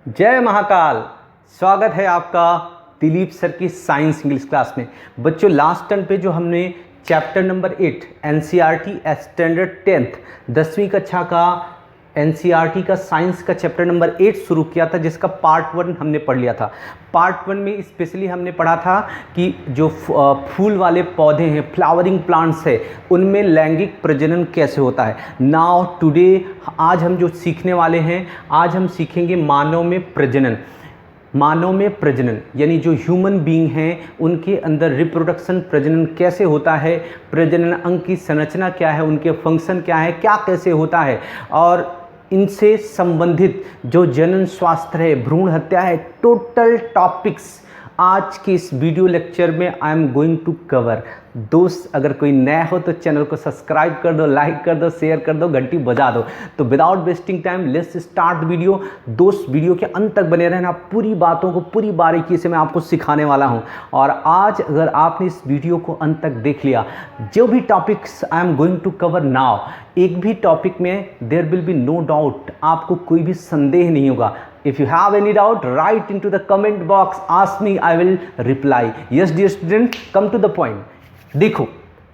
जय महाकाल। स्वागत है आपका दिलीप सर की साइंस इंग्लिश क्लास में। बच्चों, लास्ट टर्न पे जो हमने chapter number 8 NCERT standard 10th 10वीं कक्षा का एनसीईआरटी का साइंस का चैप्टर नंबर 8 शुरू किया था, जिसका पार्ट 1 हमने पढ़ लिया था। पार्ट 1 में स्पेशली हमने पढ़ा था कि जो फूल वाले पौधे हैं, फ्लावरिंग प्लांट्स है, उनमें लैंगिक प्रजनन कैसे होता है। नाउ टुडे आज हम जो सीखने वाले हैं, आज हम सीखेंगे मानव में प्रजनन। मानव में प्रजनन यानी जो ह्यूमन बीइंग हैं उनके अंदर रिप्रोडक्शन प्रजनन कैसे होता है, प्रजनन अंग की संरचना क्या है, उनके फंक्शन क्या है, क्या कैसे होता है, और इनसे संबंधित जो जनन स्वास्थ्य है, भ्रूण हत्या है, टोटल टॉपिक्स आज के इस वीडियो लेक्चर में I am going to cover. दोस्त, अगर कोई नया हो तो चैनल को सब्सक्राइब कर दो, लाइक कर दो, शेयर कर दो, घंटी बजा दो। तो without wasting time let's start video. दोस्त, वीडियो के अंत तक बने रहना, पूरी बातों को पूरी बारीकी से मैं आपको सिखाने वाला हूं। और आज अगर आपने इस वीडियो को अंत तक देख लिया, जो भी topics I am going to cover now, एक भी टॉपिक में there will be no doubt, आपको कोई भी संदेह नहीं होगा। If you have any doubt, write into the comment box, ask me, I will reply. Yes dear student, come to the point. देखो,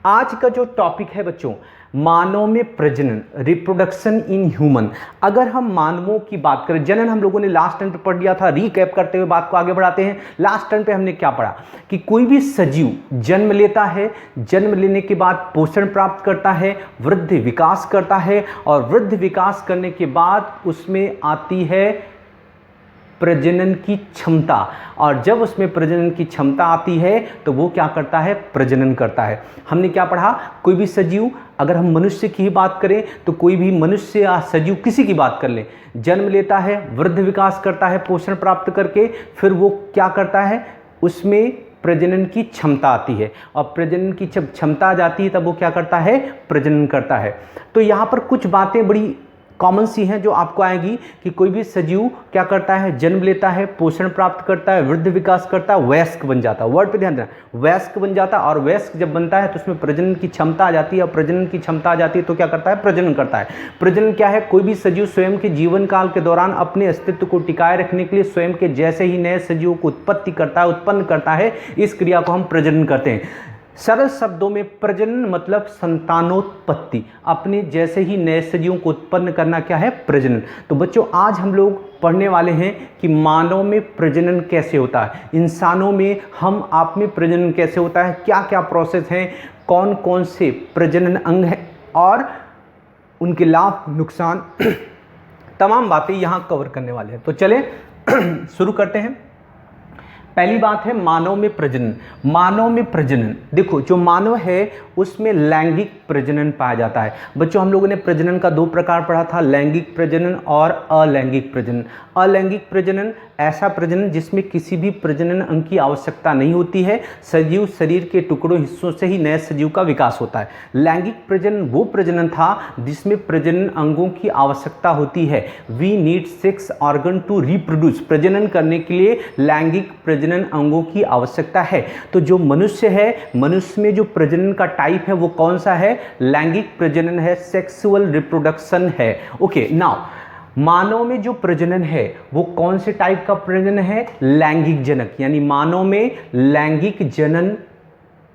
आज का जो टॉपिक है बच्चों, मानव में प्रजनन, रिप्रोडक्शन इन ह्यूमन। अगर हम मानवों की बात करें, जनन हम लोगों ने लास्ट टर्न पे पढ़ लिया था। रीकैप करते हुए बात को आगे बढ़ाते हैं। लास्ट टर्न पे हमने क्या पढ़ा कि कोई भी सजीव जन्म लेता है, जन्म लेने के बाद पोषण प्राप्त करता है, वृद्धि विकास करता है, और वृद्धि विकास करने के बाद उसमें आती है प्रजनन की क्षमता। और जब उसमें प्रजनन की क्षमता आती है तो वो क्या करता है, प्रजनन करता है। हमने क्या पढ़ा, कोई भी सजीव, अगर हम मनुष्य की ही बात करें तो कोई भी मनुष्य या सजीव किसी की बात कर लें, जन्म लेता है, वृद्धि विकास करता है पोषण प्राप्त करके, फिर वो क्या करता है, उसमें प्रजनन की क्षमता आती है, और प्रजनन की जब क्षमता आ जाती है तब वो क्या करता है, प्रजनन करता है। तो यहाँ पर कुछ बातें बड़ी कॉमन सी हैं जो आपको आएगी कि कोई भी सजीव क्या करता है, जन्म लेता है, पोषण प्राप्त करता है, वृद्धि विकास करता है, वयस्क बन जाता है। वर्ड पे ध्यान देना, वयस्क बन जाता है। और वयस्क जब बनता है तो उसमें प्रजनन की क्षमता आ जाती है, और प्रजनन की क्षमता आ जाती है तो क्या करता है, प्रजनन करता है। प्रजनन क्या है, कोई भी सजीव स्वयं के जीवन काल के दौरान अपने अस्तित्व को टिकाए रखने के लिए स्वयं के जैसे ही नए सजीवों को उत्पत्ति करता है, उत्पन्न करता है, इस क्रिया को हम प्रजनन करते हैं। सरल शब्दों में प्रजनन मतलब संतानोत्पत्ति, अपने जैसे ही नए सजीवों को उत्पन्न करना क्या है, प्रजनन। तो बच्चों, आज हम लोग पढ़ने वाले हैं कि मानव में प्रजनन कैसे होता है, इंसानों में, हम आप में प्रजनन कैसे होता है, क्या क्या प्रोसेस हैं, कौन कौन से प्रजनन अंग हैं, और उनके लाभ नुकसान तमाम बातें यहाँ कवर करने वाले हैं। तो चले शुरू करते हैं। पहली बात है मानव में प्रजनन। मानव में प्रजनन, देखो, जो मानव है उसमें लैंगिक प्रजनन पाया जाता है। बच्चों, हम लोगों ने प्रजनन का 2 प्रकार पढ़ा था, लैंगिक प्रजनन और अलैंगिक प्रजनन। अलैंगिक प्रजनन ऐसा प्रजनन जिसमें किसी भी प्रजनन अंग की आवश्यकता नहीं होती है, सजीव शरीर के टुकड़ों हिस्सों से ही नए सजीव का विकास होता है। लैंगिक प्रजनन वो प्रजनन था जिसमें प्रजनन अंगों की आवश्यकता होती है। We need 6 organ to reproduce, प्रजनन करने के लिए लैंगिक प्रजनन अंगों की आवश्यकता है। तो जो मनुष्य है, मनुष्य में जो प्रजनन का टाइप है वो कौन सा है, लैंगिक प्रजनन है, सेक्सुअल रिप्रोडक्शन है। ओके, नाउ मानव में जो प्रजनन है वो कौन से टाइप का प्रजनन है, लैंगिक जनक, यानी मानव में लैंगिक जनन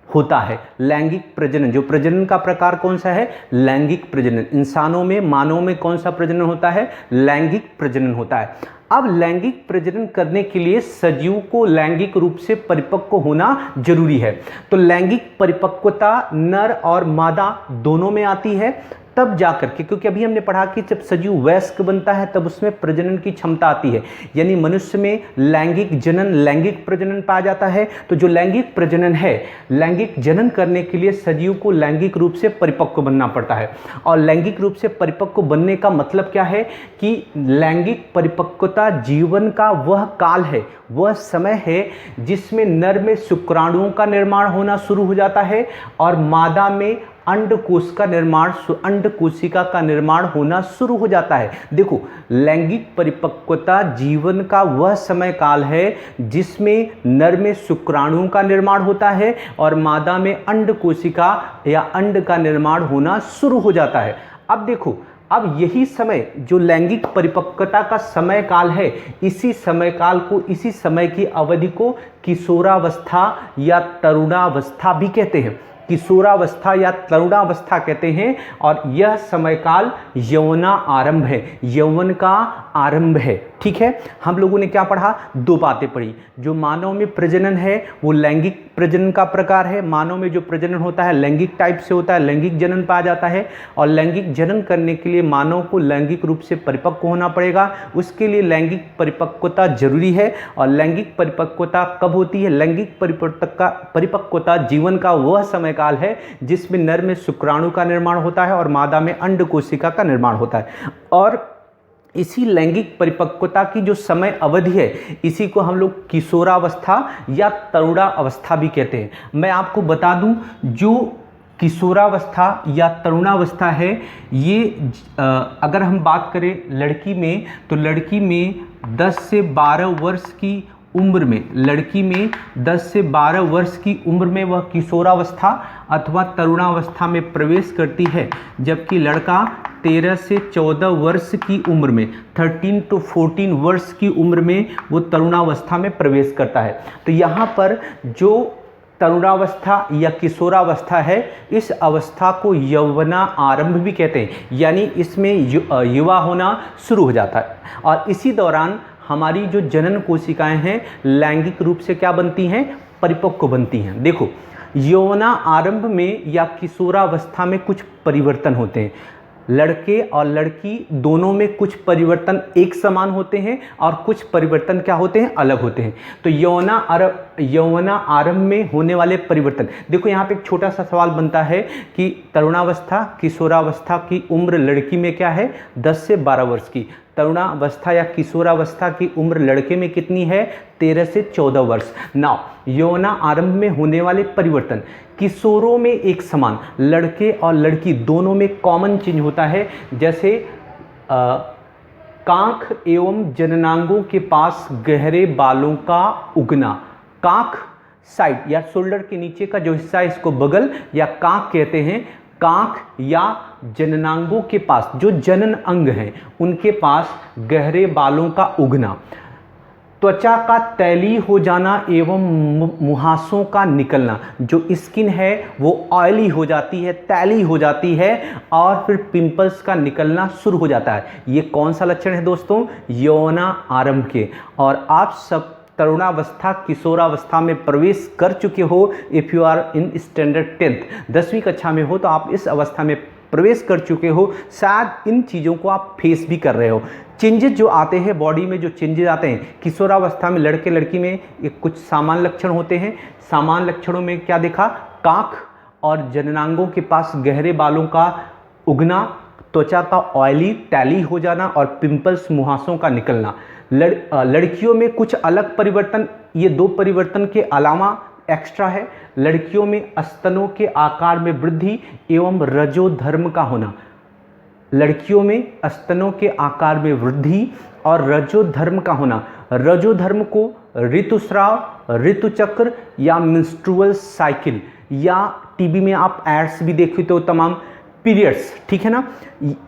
होता है। लैंगिक प्रजनन, जो प्रजनन का प्रकार कौन सा है, लैंगिक प्रजनन। इंसानों में, मानव में कौन सा प्रजनन होता है, लैंगिक प्रजनन होता है। अब लैंगिक प्रजनन करने के लिए सजीव को लैंगिक रूप से परिपक्व होना जरूरी है। तो लैंगिक परिपक्वता नर और मादा दोनों में आती है तब जाकर के, क्योंकि अभी हमने पढ़ा कि जब सजीव वयस्क बनता है तब उसमें प्रजनन की क्षमता आती है, यानी मनुष्य में लैंगिक जनन, लैंगिक प्रजनन पाया जाता है। तो जो लैंगिक प्रजनन है, लैंगिक जनन करने के लिए सजीव को लैंगिक रूप से परिपक्व बनना पड़ता है। और लैंगिक रूप से परिपक्व बनने का मतलब क्या है कि लैंगिक परिपक्वता जीवन का वह काल है, वह समय है जिसमें नर में शुक्राणुओं का निर्माण होना शुरू हो जाता है और मादा में अंडकोश का निर्माण, अंडकोशिका का निर्माण होना शुरू हो जाता है। देखो, लैंगिक परिपक्वता जीवन का वह समय काल है जिसमें नर में शुक्राणुओं का निर्माण होता है और मादा में अंडकोशिका या अंड का निर्माण होना शुरू हो जाता है। अब देखो, अब यही समय जो लैंगिक परिपक्वता का समय काल है, इसी समय काल को, इसी समय की अवधि को किशोरावस्था या तरुणावस्था भी कहते हैं। किशोरावस्था या तरुणावस्था कहते हैं। और यह समय काल यौवना आरंभ है, यौवन का आरंभ है। ठीक है, हम लोगों ने क्या पढ़ा? दो बातें पढ़ी। जो मानव में प्रजनन है वो लैंगिक प्रजनन का प्रकार है। मानव में जो प्रजनन होता है लैंगिक टाइप से होता है, लैंगिक जनन पाया जाता है। और लैंगिक जनन करने के लिए मानव को लैंगिक रूप से परिपक्व होना पड़ेगा, उसके लिए लैंगिक परिपक्वता जरूरी है। और लैंगिक परिपक्वता कब होती है? लैंगिक परिपक्वता जीवन का वह समय काल है जिसमें नर में शुक्राणु का निर्माण होता है और मादा में अंड कोशिका का निर्माण होता है। और इसी लैंगिक परिपक्वता की जो समय अवधि है, इसी को हम लोग किशोरावस्था या तरुणावस्था भी कहते हैं। मैं आपको बता दूं, जो किशोरावस्था या तरुणावस्था है, ये अगर हम बात करें लड़की में, तो लड़की में 10 से 12 वर्ष की उम्र में, लड़की में 10 से 12 वर्ष की उम्र में वह किशोरावस्था अथवा तरुणावस्था में प्रवेश करती है, जबकि लड़का 13 से 14 वर्ष की उम्र में, 13 to 14 वर्ष की उम्र में वो तरुणावस्था में प्रवेश करता है। तो यहाँ पर जो तरुणावस्था या किशोरावस्था है, इस अवस्था को यौवना आरंभ भी कहते हैं, यानी इसमें युवा होना शुरू हो जाता है। और इसी दौरान हमारी जो जनन कोशिकाएं हैं लैंगिक रूप से क्या बनती हैं? परिपक्व बनती हैं। देखो, यौवना आरंभ में या किशोरावस्था में कुछ परिवर्तन होते हैं। लड़के और लड़की दोनों में कुछ परिवर्तन एक समान होते हैं और कुछ परिवर्तन क्या होते हैं? अलग होते हैं। तो यौवना आरंभ में होने वाले परिवर्तन, देखो यहाँ पे एक छोटा सा सवाल बनता है कि तरुणावस्था किशोरावस्था की उम्र लड़की में क्या है? 10 से 12 वर्ष की। तरुणावस्था या किशोरावस्था की उम्र लड़के में कितनी है? 13 से 14 वर्ष। नाउ यौवना आरंभ में होने वाले परिवर्तन किशोरों में एक समान, लड़के और लड़की दोनों में कॉमन चेंज होता है। जैसे कांख एवं जननांगों के पास गहरे बालों का उगना। कांख साइड या शोल्डर के नीचे का जो हिस्सा है इसको बगल या कांख कहते हैं। कांख या जननांगों के पास जो जनन अंग हैं उनके पास गहरे बालों का उगना, त्वचा का तैलीय हो जाना एवं मुहासों का निकलना। जो स्किन है वो ऑयली हो जाती है, तैलीय हो जाती है और फिर पिंपल्स का निकलना शुरू हो जाता है। ये कौन सा लक्षण है दोस्तों? यौवना आरंभ के। और आप सब तरुणावस्था किशोरावस्था में प्रवेश कर चुके हो। If you are in standard 10th 10वीं कक्षा में हो तो आप इस अवस्था में प्रवेश कर चुके हो। शायद इन चीज़ों को आप फेस भी कर रहे हो। चेंजेस जो आते हैं बॉडी में, जो चेंजेस आते हैं किशोरावस्था में लड़के लड़की में, ये कुछ सामान्य लक्षण होते हैं। सामान्य लक्षणों में क्या देखा? कांख और जननांगों के पास गहरे बालों का उगना, त्वचा का ऑयली टैली हो जाना और पिंपल्स मुहासों का निकलना। लड़कियों में कुछ अलग परिवर्तन, ये दो परिवर्तन के अलावा एक्स्ट्रा है। लड़कियों में स्तनों के आकार में वृद्धि एवं रजोधर्म का होना। लड़कियों में स्तनों के आकार में वृद्धि और रजोधर्म का होना। रजोधर्म को ऋतुस्राव, ऋतुचक्र या मेंस्ट्रुअल साइकिल, या टीवी में आप एड्स भी देखते हो तमाम पीरियड्स, ठीक है ना।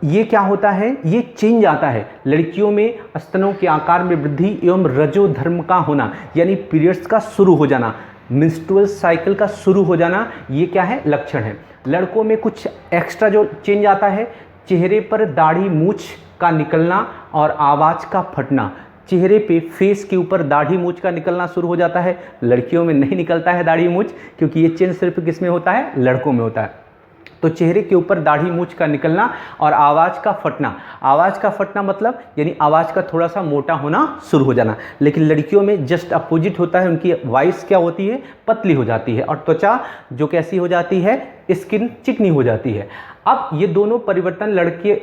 ये क्या होता है? ये चेंज आता है। लड़कियों में स्तनों के आकार में वृद्धि एवं रजोधर्म का होना, यानी पीरियड्स का शुरू हो जाना, मेंस्ट्रुअल साइकिल का शुरू हो जाना, ये क्या है? लक्षण है। लड़कों में कुछ एक्स्ट्रा जो चेंज आता है, चेहरे पर दाढ़ी मूछ का निकलना और आवाज़ का फटना। चेहरे पे, फेस के ऊपर दाढ़ी मूछ का निकलना शुरू हो जाता है। लड़कियों में नहीं निकलता है दाढ़ी मूछ, क्योंकि ये चेंज सिर्फ किस में होता है? लड़कों में होता है। तो चेहरे के ऊपर दाढ़ी मूछ का निकलना और आवाज़ का फटना। आवाज़ का फटना मतलब यानी आवाज़ का थोड़ा सा मोटा होना शुरू हो जाना। लेकिन लड़कियों में जस्ट अपोजिट होता है, उनकी वॉइस क्या होती है? पतली हो जाती है। और त्वचा जो कैसी हो जाती है? स्किन चिकनी हो जाती है। अब ये दोनों परिवर्तन,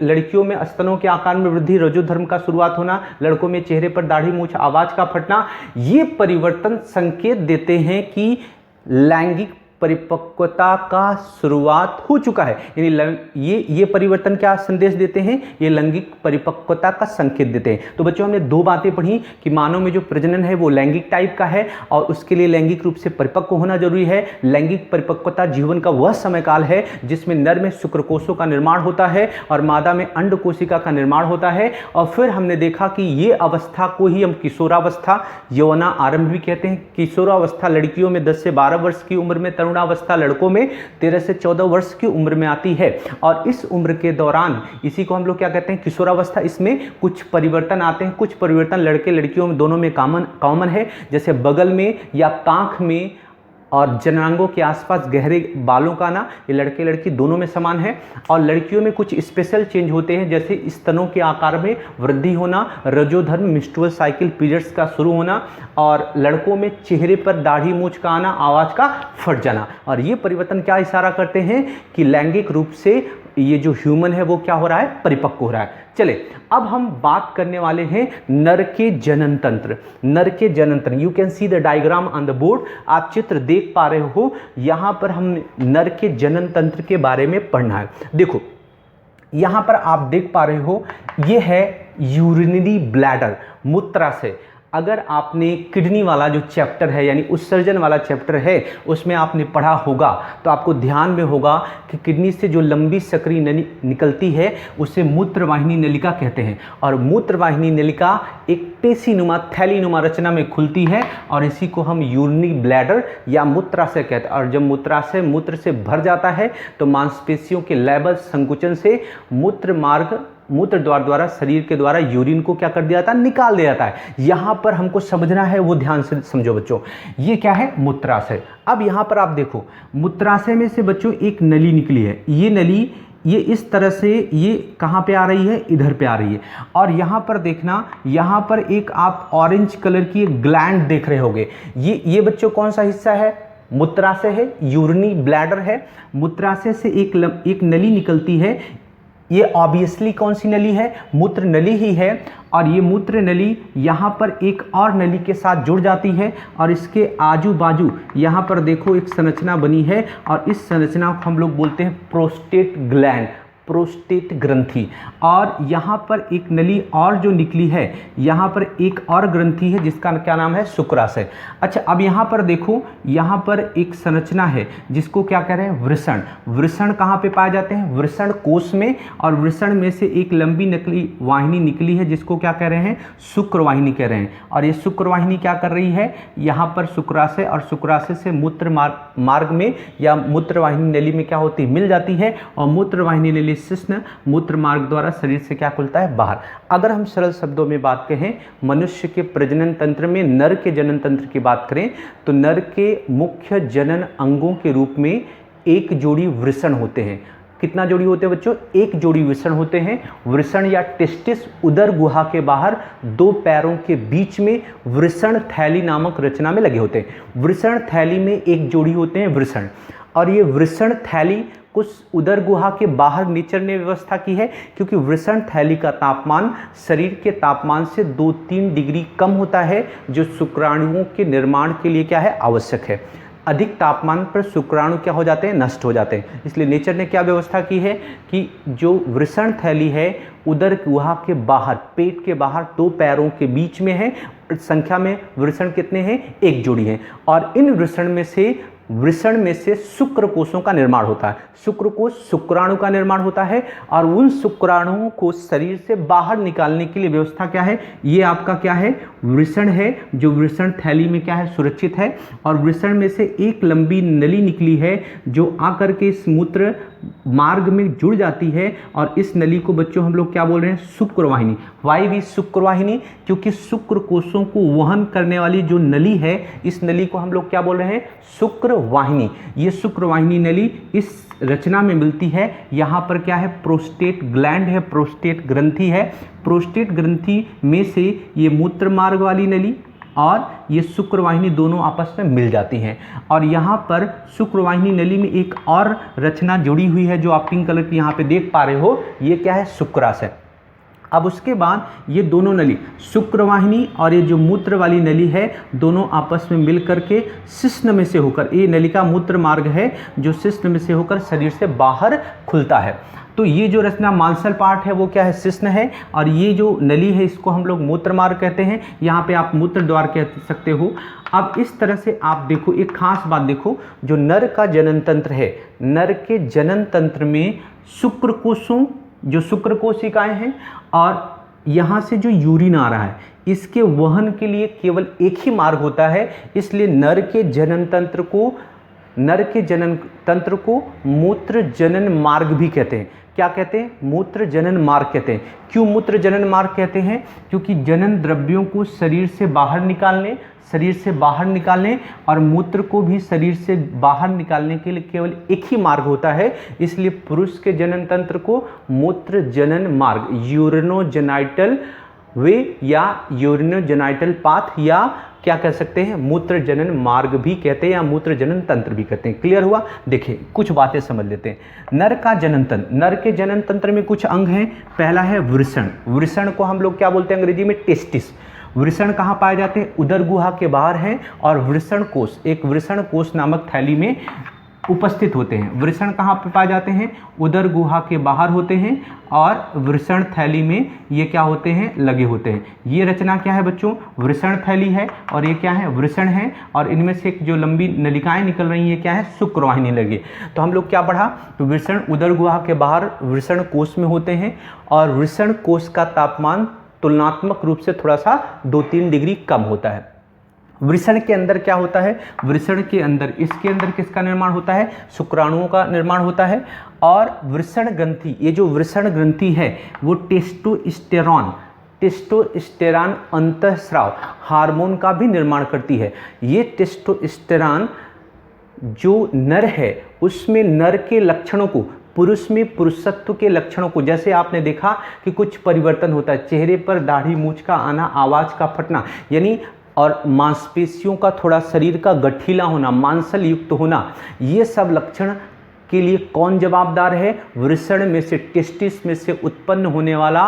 लड़कियों में स्तनों के आकार में वृद्धि, रजोधर्म का शुरुआत होना, लड़कों में चेहरे पर दाढ़ी मूछ, आवाज़ का फटना, ये परिवर्तन संकेत देते हैं कि लैंगिक परिपक्वता का शुरुआत हो चुका है। यानी ये परिवर्तन क्या संदेश देते हैं, ये लैंगिक परिपक्वता का संकेत देते हैं। तो बच्चों हमने दो बातें पढ़ी कि मानव में जो प्रजनन है वो लैंगिक टाइप का है और उसके लिए लैंगिक रूप से परिपक्व होना जरूरी है। लैंगिक परिपक्वता जीवन का वह समय काल है जिसमें नर में शुक्रकोशों का निर्माण होता है और मादा में अंड कोशिका का निर्माण होता है। और फिर हमने देखा कि ये अवस्था को ही हम किशोरावस्था, यौवना आरंभ भी कहते हैं। किशोरावस्था लड़कियों में 10 से 12 वर्ष की उम्र में, तरुणावस्था लड़कों में 13 से 14 वर्ष की उम्र में आती है। और इस उम्र के दौरान इसी को हम लोग क्या कहते हैं, किशोरावस्था। इसमें कुछ परिवर्तन आते हैं, कुछ परिवर्तन लड़के लड़कियों में दोनों में कॉमन है, जैसे बगल में या कांख में और जनांगों के आसपास गहरे बालों का आना, ये लड़के लड़की दोनों में समान है। और लड़कियों में कुछ स्पेशल चेंज होते हैं, जैसे स्तनों के आकार में वृद्धि होना, रजोधर्म मिस्ट्रुअल साइकिल पीरियड्स का शुरू होना, और लड़कों में चेहरे पर दाढ़ी मूंछ का आना, आवाज़ का फट जाना। और ये परिवर्तन क्या इशारा करते हैं कि लैंगिक रूप से ये जो ह्यूमन है वो क्या हो रहा है, परिपक्व हो रहा है। चले अब हम बात करने वाले हैं नर के जनन तंत्र। नर के जनन तंत्र, you can see the diagram on the board. आप चित्र देख पा रहे हो, यहां पर हम नर के जनन तंत्र के बारे में पढ़ना है। देखो यहां पर आप देख पा रहे हो, ये है यूरिनरी ब्लैडर, मूत्राशय। अगर आपने किडनी वाला जो चैप्टर है यानी उत्सर्जन वाला चैप्टर है उसमें आपने पढ़ा होगा तो आपको ध्यान में होगा कि किडनी से जो लंबी सक्रिय नली निकलती है उसे मूत्रवाहिनी नलिका कहते हैं। और मूत्रवाहिनी नलिका एक पेशीनुमा थैलीनुमा रचना में खुलती है और इसी को हम यूरिनरी ब्लैडर या मूत्राशय कहते हैं। और जब मूत्राशय मूत्र से भर जाता है तो मांसपेशियों के लैबल संकुचन से मूत्र द्वारा शरीर के द्वारा यूरिन को क्या कर दिया जाता है, निकाल दिया जाता है। यहां पर हमको समझना है, वो ध्यान से समझो बच्चों। ये क्या है, मूत्राशय। अब यहां पर आप देखो, मूत्राशय में से बच्चों एक नली निकली है। ये नली ये इस तरह से ये कहाँ पे आ रही है, इधर पे आ रही है। और यहाँ पर देखना, यहाँ पर एक आप ऑरेंज कलर की एक ग्लैंड देख रहे होगे। ये बच्चों कौन सा हिस्सा है, मूत्राशय है, यूरिनरी ब्लैडर है। मूत्राशय से एक नली निकलती है। ये ऑब्वियसली कौन सी नली है, मूत्र नली ही है। और ये मूत्र नली यहाँ पर एक और नली के साथ जुड़ जाती है और इसके आजू बाजू यहाँ पर देखो एक संरचना बनी है और इस संरचना को हम लोग बोलते हैं प्रोस्टेट ग्लैंड, प्रोस्टेट ग्रंथि। और यहाँ पर एक नली और जो निकली है, यहाँ पर एक और ग्रंथि है जिसका क्या नाम है, शुक्राशय। अच्छा अब यहाँ पर देखो, यहाँ पर एक संरचना है जिसको क्या कह रहे हैं, वृषण। वृषण कहाँ पे पाए जाते हैं, वृषण कोश में। और वृषण में से एक लंबी नकली वाहिनी निकली है जिसको क्या कह रहे हैं, शुक्रवाहिनी कह रहे हैं। और ये शुक्रवाहिनी क्या कर रही है, यहाँ पर शुक्राशय और शुक्राशय से मूत्र मार्ग में या मूत्रवाहिनी नली में क्या होती है, मिल जाती है। और मूत्रवाहिनी नली शिश्न मूत्र मार्ग द्वारा शरीर से क्या खुलता है, बाहर। अगर हम सरल शब्दों में बात कहें, मनुष्य के प्रजनन तंत्र में नर के जनन तंत्र की बात करें तो नर के मुख्य जनन अंगों के रूप में एक जोड़ी वृषण होते हैं। कितना जोड़ी होते हैं बच्चों, एक जोड़ी वृषण होते हैं। वृषण या टेस्टिस उदर गुहा के बाहर दो पैरों के बीच में वृषण थैली नामक रचना में लगे होते हैं। वृषण थैली में एक जोड़ी होते हैं वृषण। और ये वृषण थैली कुछ उदर गुहा के बाहर नेचर ने व्यवस्था की है, क्योंकि वृषण थैली का तापमान शरीर के तापमान से 2-3 डिग्री कम होता है, जो शुक्राणुओं के निर्माण के लिए क्या है, आवश्यक है। अधिक तापमान पर शुक्राणु क्या हो जाते हैं, नष्ट हो जाते हैं। इसलिए नेचर ने क्या व्यवस्था की है कि जो वृषण थैली है उदर गुहा के बाहर, पेट के बाहर दो पैरों के बीच में है। संख्या में वृषण कितने हैं, एक जोड़ी है। और इन वृषण में से शुक्र कोशों का निर्माण होता है। शुक्र कोश शुक्राणु का निर्माण होता है और उन शुक्राणुओं को शरीर से बाहर निकालने के लिए व्यवस्था क्या है, ये आपका क्या है, वृषण है, जो वृषण थैली में क्या है, सुरक्षित है। और वृषण में से एक लंबी नली निकली है जो आकर के इस मूत्र मार्ग में जुड़ जाती है। और इस नली को बच्चों हम लोग क्या बोल रहे हैं, शुक्रवाहिनी। वाई भी शुक्रवाहिनी, क्योंकि शुक्र कोशों को वहन करने वाली जो नली है, इस नली को हम लोग क्या बोल रहे हैं, शुक्रवाहिनी। ये शुक्रवाहिनी नली इस रचना में मिलती है। यहाँ पर क्या है, प्रोस्टेट ग्लैंड है, प्रोस्टेट ग्रंथि है। प्रोस्टेट ग्रंथि में से ये मूत्र मार्ग वाली नली और ये शुक्रवाहिनी दोनों आपस में मिल जाती हैं। और यहाँ पर शुक्रवाहिनी नली में एक और रचना जुड़ी हुई है जो आप पिंक कलर की यहाँ पे देख पा रहे हो, ये क्या है, शुक्राशय। अब उसके बाद ये दोनों नली शुक्रवाहिनी और ये जो मूत्र वाली नली है दोनों आपस में मिल करके शिश्न में से होकर, ये नलिका मूत्र मार्ग है जो शिश्न में से होकर शरीर से बाहर खुलता है। तो ये जो रचना मांसल पार्ट है वो क्या है, शिश्न है, और ये जो नली है इसको हम लोग मूत्र मार्ग कहते हैं। यहाँ पे आप मूत्र द्वार कह सकते हो। अब इस तरह से आप देखो, एक खास बात देखो, जो नर का जनन तंत्र है, नर के जनन तंत्र में शुक्रकोशों, जो शुक्र कोशिकाएं हैं, और यहाँ से जो यूरिन आ रहा है इसके वहन के लिए केवल एक ही मार्ग होता है। इसलिए नर के जनन तंत्र को मूत्र जनन मार्ग भी कहते हैं। क्या कहते हैं? मूत्र जनन मार्ग कहते हैं। क्यों मूत्र जनन मार्ग कहते हैं? क्योंकि जनन द्रव्यों को शरीर से बाहर निकालने और मूत्र को भी शरीर से बाहर निकालने के लिए केवल एक ही मार्ग होता है। इसलिए पुरुष के जनन तंत्र को मूत्र जनन मार्ग, यूरिनोजेनाइटल वे या यूरिनोजेनाइटल पाथ, या क्या कह सकते हैं, मूत्र जनन मार्ग भी कहते हैं या मूत्र जनन तंत्र भी कहते हैं। क्लियर हुआ? देखिए कुछ बातें समझ लेते हैं। नर का जनन तंत्र, नर के जनन तंत्र में कुछ अंग हैं। पहला है वृषण। वृषण को हम लोग क्या बोलते हैं अंग्रेजी में? टेस्टिस। वृषण कहाँ पाए जाते हैं? उदर गुहा के बाहर हैं, और वृषण कोष, एक वृषण कोष नामक थैली में उपस्थित होते हैं। वृषण कहाँ पे पाए जाते हैं? उदर गुहा के बाहर होते हैं, और वृषण थैली में ये क्या होते हैं? लगे होते हैं। ये रचना क्या है बच्चों? वृषण थैली है, और ये क्या है? वृषण है, और इनमें से एक जो लंबी नलिकाएं निकल रही हैं क्या है? शुक्रवाहिनी लगी। तो हम लोग क्या पढ़ा? तो वृषण उदर गुहा के बाहर वृषण कोष में होते हैं, और वृषण कोष का तापमान तुलनात्मक रूप से थोड़ा सा 2-3 डिग्री कम होता है। वृषण के अंदर क्या होता है? वृषण के अंदर, इसके अंदर किसका निर्माण होता है? शुक्राणुओं का निर्माण होता है। और वृषण ग्रंथि, ये जो वृषण ग्रंथि है वो टेस्टोस्टेरॉन अंतःस्राव हार्मोन का भी निर्माण करती है। ये टेस्टोस्टेरॉन जो नर है उसमें नर के लक्षणों को, पुरुष में पुरुषत्व के लक्षणों को, जैसे आपने देखा कि कुछ परिवर्तन होता है, चेहरे पर दाढ़ी मूंछ का आना, आवाज़ का फटना, यानी और मांसपेशियों का थोड़ा शरीर का गठीला होना, मांसल युक्त होना, ये सब लक्षण के लिए कौन जवाबदार है? वृषण में से, टेस्टिस में से उत्पन्न होने वाला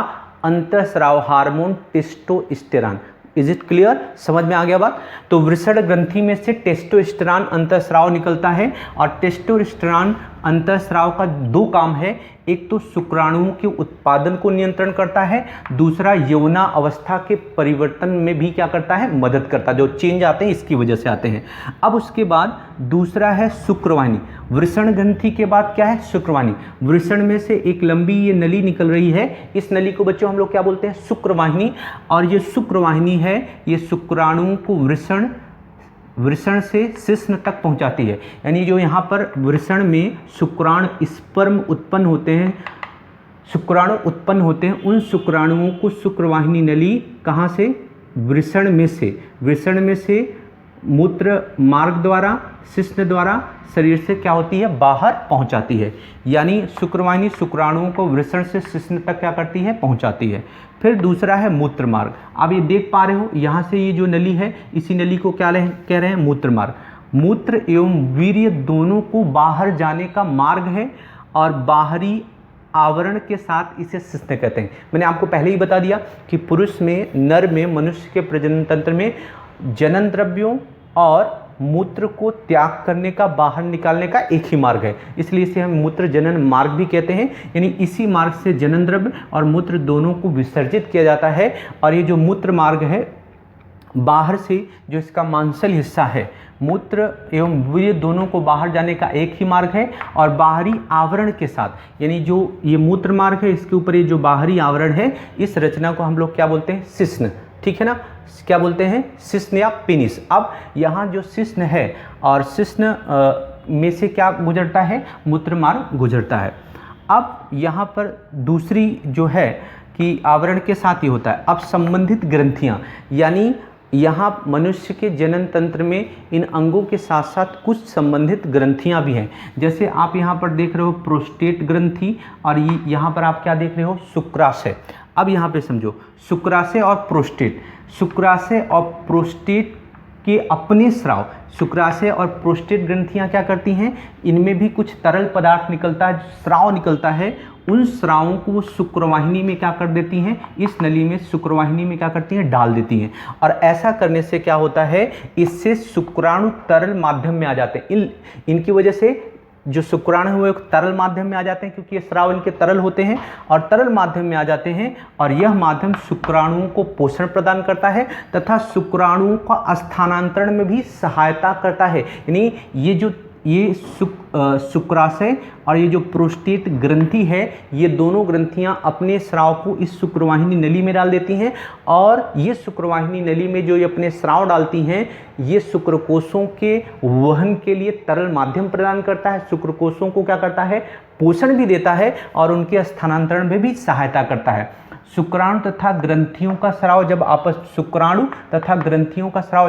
अंतःस्राव hormone testosterone. Is it clear? समझ में आ गया बात? तो वृषण ग्रंथि में से टेस्टोस्टेरॉन अंतःस्राव निकलता है, और टेस्टोस्टेरॉन अंतःस्राव का 2 काम है। एक तो शुक्राणुओं के उत्पादन को नियंत्रण करता है, दूसरा यौना अवस्था के परिवर्तन में भी क्या करता है? मदद करता है। जो चेंज आते हैं इसकी वजह से आते हैं। अब उसके बाद दूसरा है शुक्रवाहिनी। वृषण ग्रंथि के बाद क्या है? शुक्रवाहिनी। वृषण में से एक लंबी ये नली निकल रही है, इस नली को बच्चों हम लोग क्या बोलते हैं? शुक्रवाहिनी। और ये शुक्रवाहिनी है, ये शुक्राणुओं को वृषण से शिश्न तक पहुंचाती है। यानी जो यहाँ पर वृषण में शुक्राणु स्पर्म उत्पन्न होते हैं, शुक्राणु उत्पन्न होते हैं, उन शुक्राणुओं को शुक्रवाहिनी नली कहाँ से? वृषण में से मूत्र मार्ग द्वारा, शिश्न द्वारा शरीर से क्या होती है? बाहर पहुंचाती है। यानी शुक्रवाहिनी शुक्राणुओं को वृषण से शिश्न तक क्या करती है? पहुंचाती है। फिर दूसरा है मूत्र मार्ग। आप ये देख पा रहे हो, यहाँ से ये जो नली है, इसी नली को क्या कह रहे हैं? मूत्र मार्ग। मूत्र एवं वीर्य दोनों को बाहर जाने का मार्ग है, और बाहरी आवरण के साथ इसे शिश्न कहते हैं। मैंने आपको पहले ही बता दिया कि पुरुष में, नर में, मनुष्य के प्रजनन तंत्र में जनन द्रव्यों और मूत्र को त्याग करने का, बाहर निकालने का एक ही मार्ग है, इसलिए इसे हम मूत्र जनन मार्ग भी कहते हैं। यानी इसी मार्ग से जनन द्रव्य और मूत्र दोनों को विसर्जित किया जाता है। और ये जो मूत्र मार्ग है, बाहर से जो इसका मांसल हिस्सा है, मूत्र एवं वीर्य दोनों को बाहर जाने का एक ही मार्ग है, और बाहरी आवरण के साथ, यानी जो ये मूत्र मार्ग है इसके ऊपर ये जो बाहरी आवरण है, इस रचना को हम लोग क्या बोलते हैं? शिश्न। ठीक है ना? क्या बोलते हैं? शिश्न या पेनिस। अब यहाँ जो शिश्न है और शिश्न में से क्या गुजरता है? मूत्र मार्ग गुजरता है। अब यहाँ पर दूसरी जो है कि आवरण के साथ ही होता है। अब संबंधित ग्रंथियाँ, यानी यहाँ मनुष्य के जनन तंत्र में इन अंगों के साथ साथ कुछ संबंधित ग्रंथियाँ भी हैं। जैसे आप यहाँ पर देख रहे हो प्रोस्टेट ग्रंथि, और ये यहाँ पर आप क्या देख रहे हो? शुक्राशय। अब यहाँ पे समझो, शुक्राशय और प्रोस्टेट, शुक्राशय और प्रोस्टेट के अपने स्राव, शुक्राशय और प्रोस्टेट ग्रंथियाँ क्या करती हैं? इनमें भी कुछ तरल पदार्थ निकलता है, स्राव निकलता है, उन स्रावों को वो शुक्रवाहिनी में क्या कर देती हैं, इस नली में शुक्रवाहिनी में क्या करती हैं, डाल देती हैं। और ऐसा करने से क्या होता है, इससे शुक्राणु तरल माध्यम में आ जाते हैं। इनकी वजह से जो शुक्राणु हुए तरल माध्यम में आ जाते हैं, क्योंकि ये स्राव इनके तरल होते हैं और तरल माध्यम में आ जाते हैं, और यह माध्यम शुक्राणुओं को पोषण प्रदान करता है तथा शुक्राणुओं का स्थानांतरण में भी सहायता करता है। यानी ये शुक्राशय और ये जो प्रोस्टेट ग्रंथि है, ये दोनों ग्रंथियां अपने स्राव को इस शुक्रवाहिनी नली में डाल देती हैं, और ये शुक्रवाहिनी नली में जो ये अपने स्राव डालती हैं, ये शुक्रकोशों के वहन के लिए तरल माध्यम प्रदान करता है, शुक्रकोशों को क्या करता है, पोषण भी देता है और उनके स्थानांतरण में भी सहायता करता है। शुक्राणु तथा ग्रंथियों का स्राव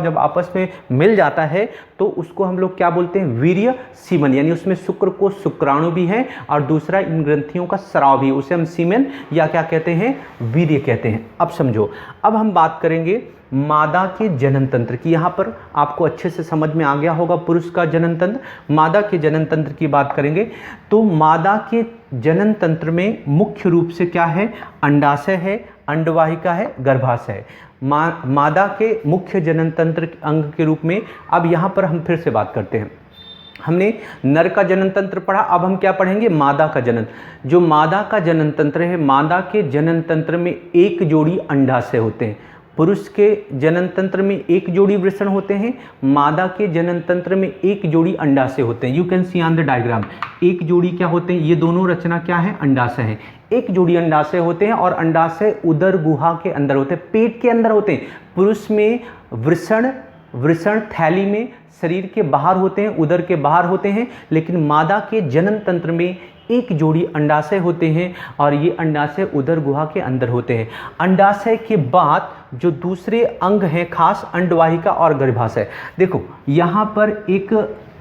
जब आपस में मिल जाता है तो उसको हम लोग क्या बोलते हैं, वीर्य सीमन। यानी उसमें शुक्र को शुक्राणु भी है और दूसरा इन ग्रंथियों का स्राव भी, उसे हम सीमन या क्या कहते हैं, वीर्य कहते हैं। अब समझो, अब हम बात करेंगे मादा के जनन तंत्र की। यहाँ पर आपको अच्छे से समझ में आ गया होगा पुरुष का जनन तंत्र। मादा के जनन तंत्र की बात करेंगे तो मादा के जनन तंत्र में मुख्य रूप से क्या है, अंडाशय है, अंडवाहिका है, गर्भाशय है। मादा के मुख्य जनन तंत्र अंग के रूप में, अब यहाँ पर हम फिर से बात करते हैं। हमने नर का जनन तंत्र पढ़ा, अब हम क्या पढ़ेंगे, मादा का जनन। जो मादा का जनन तंत्र है, मादा के जनन तंत्र में एक जोड़ी अंडाशय होते हैं। पुरुष के जनन तंत्र में एक जोड़ी वृषण होते हैं, मादा के जनन तंत्र में एक जोड़ी अंडाशय होते हैं। You can see on the diagram, एक जोड़ी क्या होते हैं, ये दोनों रचना क्या है, अंडाशय है। एक जोड़ी अंडाशय होते हैं और अंडाशय उदर गुहा के अंदर होते हैं, पेट के अंदर होते हैं। पुरुष में वृषण थैली में शरीर के बाहर होते हैं, उदर के बाहर होते हैं, लेकिन मादा के जनन तंत्र में एक जोड़ी अंडाशय होते हैं और ये अंडाशय उदर गुहा के अंदर होते हैं। अंडाशय के बाद जो दूसरे अंग हैं खास, अंडवाहिका और गर्भाशय। देखो यहाँ पर एक